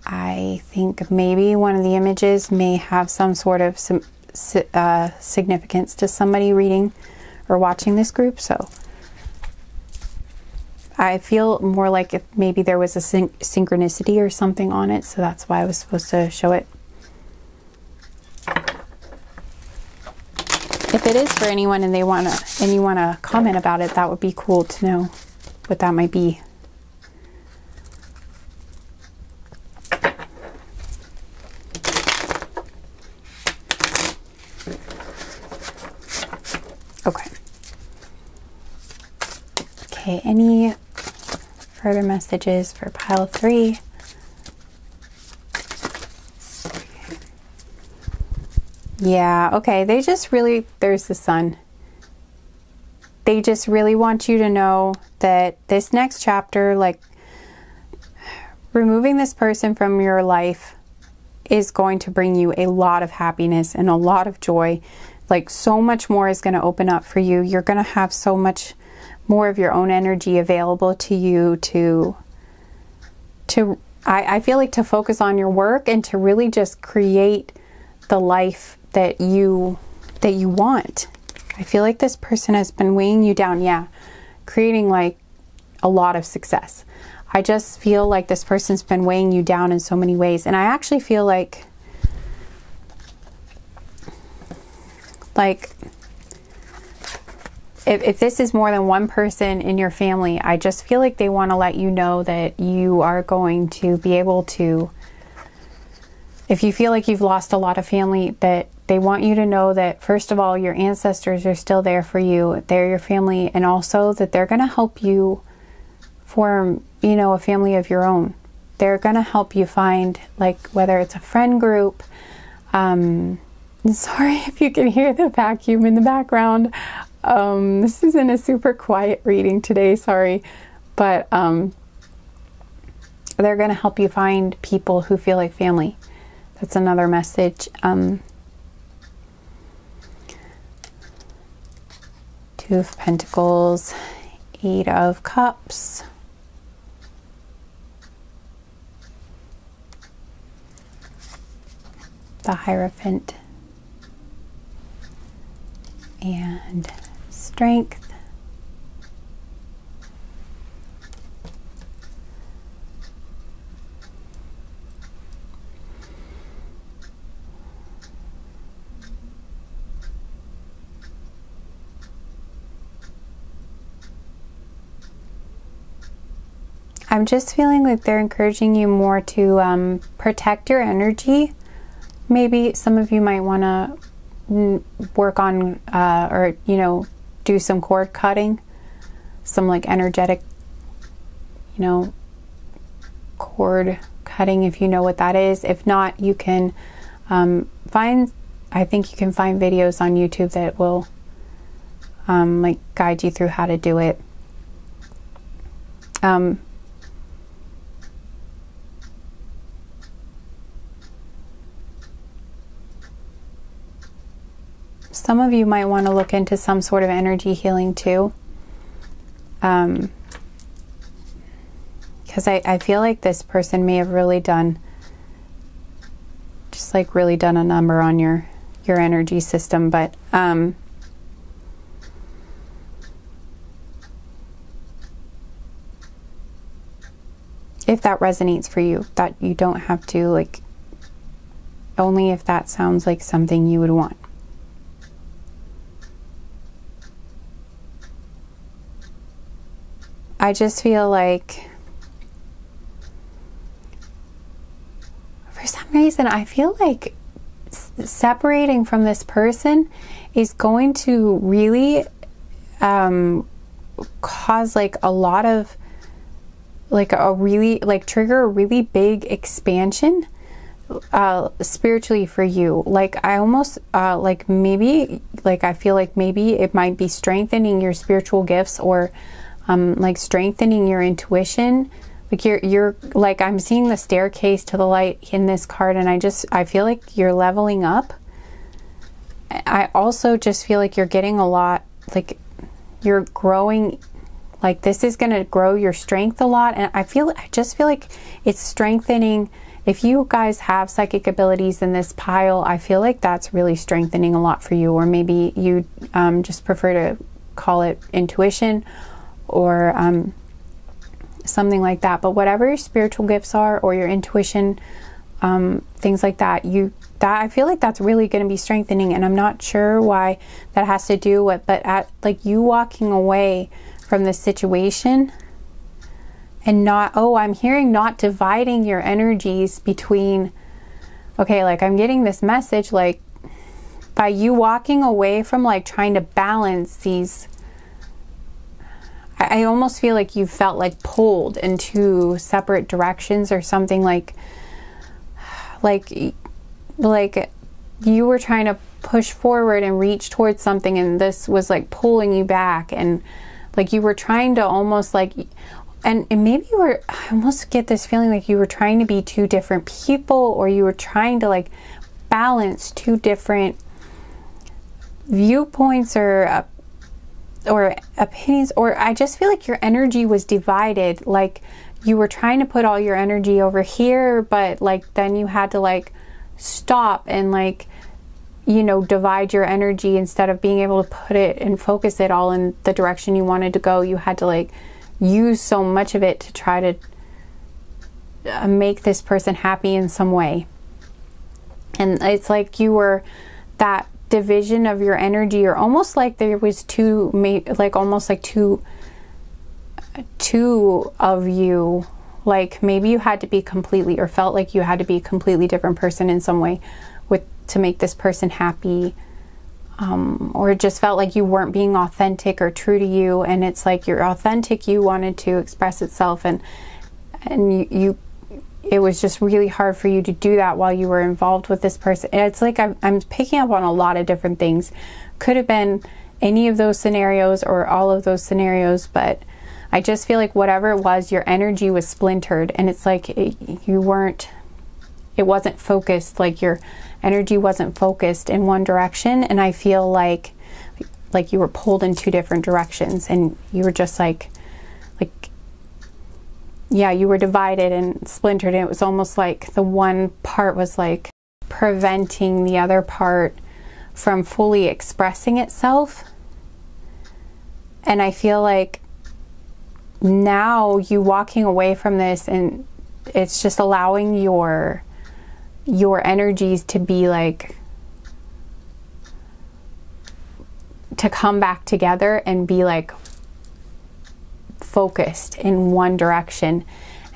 [SPEAKER 1] I think maybe one of the images may have some sort of significance to somebody reading or watching this group, so I feel more like if maybe there was a synchronicity or something on it, so that's why I was supposed to show it. If it is for anyone and you want to comment about it, that would be cool to know what that might be. Okay. Okay, any further messages for pile 3? Yeah, okay, they just really, there's the Sun. They just really want you to know that this next chapter, like removing this person from your life is going to bring you a lot of happiness and a lot of joy. Like so much more is going to open up for you. You're going to have so much more of your own energy available to you I feel like to focus on your work and to really just create the life that you want. I feel like this person has been weighing you down, yeah, creating like a lot of success. I just feel like this person's been weighing you down in so many ways, and I actually feel like if this is more than one person in your family, I just feel like they want to let you know that you are going to be able to, if you feel like you've lost a lot of family, that they want you to know that, first of all, your ancestors are still there for you. They're your family, and also that they're going to help you form, you know, a family of your own. They're going to help you find, like, whether it's a friend group. Sorry if you can hear the vacuum in the background. This isn't a super quiet reading today, sorry. But they're going to help you find people who feel like family. That's another message. Two of Pentacles, Eight of Cups. The Hierophant. And Strength. I'm just feeling like they're encouraging you more to protect your energy. Maybe some of you might want to work on or, you know, do some cord cutting, some like energetic, you know, cord cutting, if you know what that is. If not, you can I think you can find videos on YouTube that will like guide you through how to do it. Some of you might want to look into some sort of energy healing too. Because I feel like this person may have really done, just like really done a number on your energy system. But if that resonates for you, that you don't have to, like, only if that sounds like something you would want. I just feel like, for some reason, I feel like separating from this person is going to really cause like a lot of, like a really, like trigger a really big expansion spiritually for you. Like I almost like maybe, like I feel like maybe it might be strengthening your spiritual gifts, or like strengthening your intuition. Like you're like, I'm seeing the staircase to the light in this card, and I feel like you're leveling up. I also just feel like you're getting a lot, like you're growing, like this is going to grow your strength a lot. And I just feel like it's strengthening. If you guys have psychic abilities in this pile, I feel like that's really strengthening a lot for you. Or maybe you just prefer to call it intuition, or something like that. But whatever your spiritual gifts are, or your intuition, things like that, I feel like that's really going to be strengthening. And I'm not sure why that has to do with, but like you walking away from this situation and not, I'm hearing not dividing your energies between, okay, like I'm getting this message, like by you walking away from like trying to balance these, I almost feel like you felt like pulled in two separate directions or something, like you were trying to push forward and reach towards something, and this was like pulling you back, and like you were trying to almost like, and maybe you were, I almost get this feeling like you were trying to be two different people, or you were trying to like balance two different viewpoints or opinions, or I just feel like your energy was divided. Like you were trying to put all your energy over here, but like then you had to like stop and like, you know, divide your energy. Instead of being able to put it and focus it all in the direction you wanted to go, you had to like use so much of it to try to make this person happy in some way. And it's like you were that division of your energy, or almost like there was almost like two of you. Like maybe you had to be completely, or felt like you had to be a completely different person in some way with to make this person happy, or it just felt like you weren't being authentic or true to you, and it's like your authentic you wanted to express itself, and you it was just really hard for you to do that while you were involved with this person. And it's like I'm picking up on a lot of different things. Could have been any of those scenarios or all of those scenarios, but I just feel like whatever it was, your energy was splintered, and it's like it wasn't focused, like your energy wasn't focused in one direction, and I feel like you were pulled in two different directions, and you were just yeah, you were divided and splintered, and it was almost like the one part was like preventing the other part from fully expressing itself. And I feel like now you walking away from this, and it's just allowing your energies to be like, to come back together and be like focused in one direction.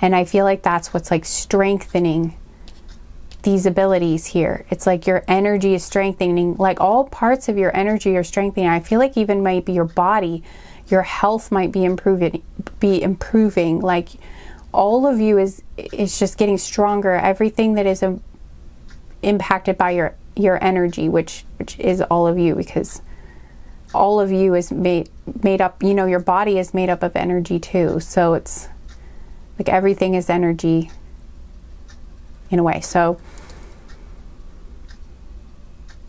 [SPEAKER 1] And I feel like that's what's like strengthening these abilities here. It's like your energy is strengthening, like all parts of your energy are strengthening. I feel like even maybe your body, your health might be improving. Like all of you is just getting stronger. Everything that is impacted by your energy, which is all of you, because all of you is made up, you know, your body is made up of energy too. So it's like everything is energy in a way. So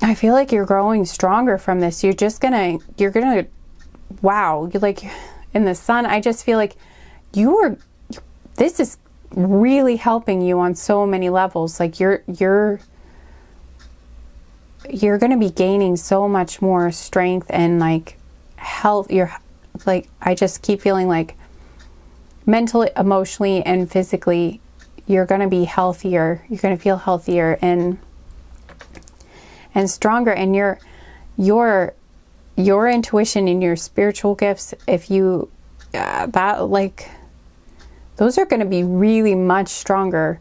[SPEAKER 1] I feel like you're growing stronger from this. You're gonna wow, you're like in the sun. I just feel like this is really helping you on so many levels. Like you're going to be gaining so much more strength and like health. You're like, I just keep feeling like mentally, emotionally, and physically, you're going to be healthier. You're going to feel healthier and stronger. And your intuition and your spiritual gifts, if you, those are going to be really much stronger.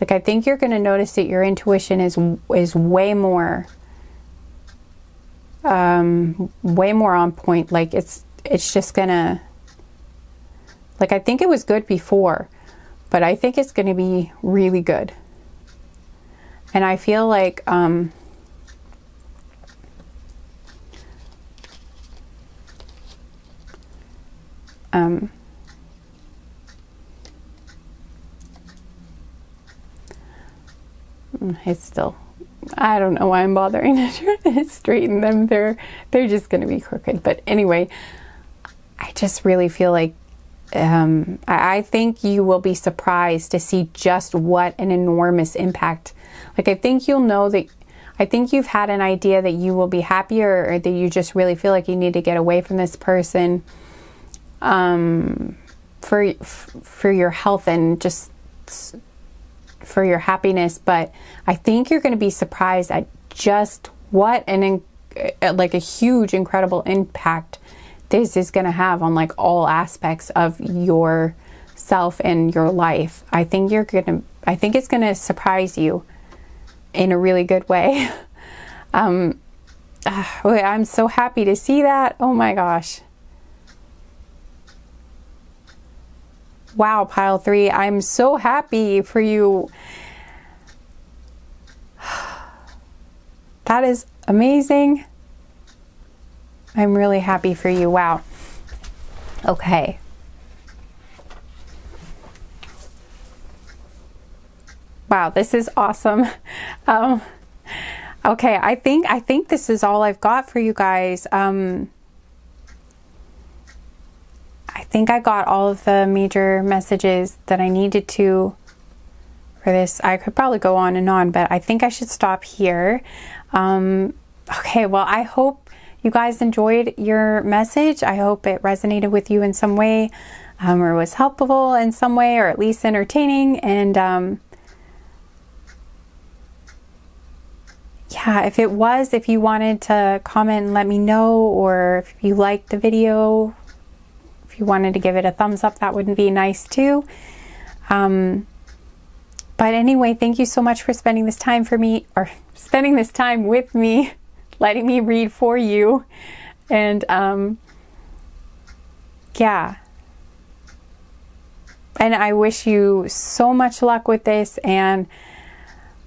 [SPEAKER 1] Like, I think you're going to notice that your intuition is way more on point. Like it's just gonna, like, I think it was good before, but I think it's going to be really good. And I feel like it's still, I don't know why I'm bothering to try to straighten them. They're just going to be crooked. But anyway, I just really feel like I think you will be surprised to see just what an enormous impact. Like, I think you'll know that, I think you've had an idea that you will be happier, or that you just really feel like you need to get away from this person for your health and just for your happiness. But I think you're going to be surprised at just what like a huge, incredible impact this is going to have on like all aspects of your self and your life. I think it's going to surprise you in a really good way. I'm so happy to see that. Oh my gosh. Wow, pile 3. I'm so happy for you. That is amazing. I'm really happy for you. Wow. Okay. Wow, this is awesome. Okay, I think this is all I've got for you guys. I think I got all of the major messages that I needed to for this. I could probably go on and on, but I think I should stop here. Okay, well, I hope you guys enjoyed your message. I hope it resonated with you in some way, or was helpful in some way, or at least entertaining. And yeah, if it was, if you wanted to comment and let me know, or if you liked the video, if you wanted to give it a thumbs up, that would be nice too. But anyway, thank you so much for spending this time for me, or spending this time with me, letting me read for you. And yeah. And I wish you so much luck with this, and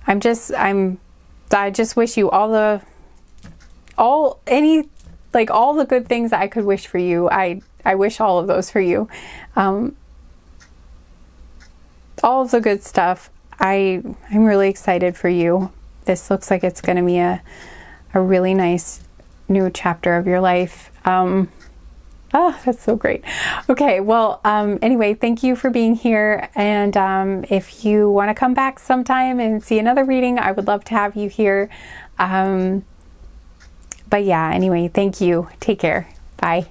[SPEAKER 1] I just wish you all the good things that I could wish for you. I wish all of those for you. All of the good stuff. I'm really excited for you. This looks like it's going to be a really nice new chapter of your life. Oh, that's so great. Okay, well, anyway, thank you for being here. And if you want to come back sometime and see another reading, I would love to have you here. But yeah, anyway, thank you. Take care. Bye.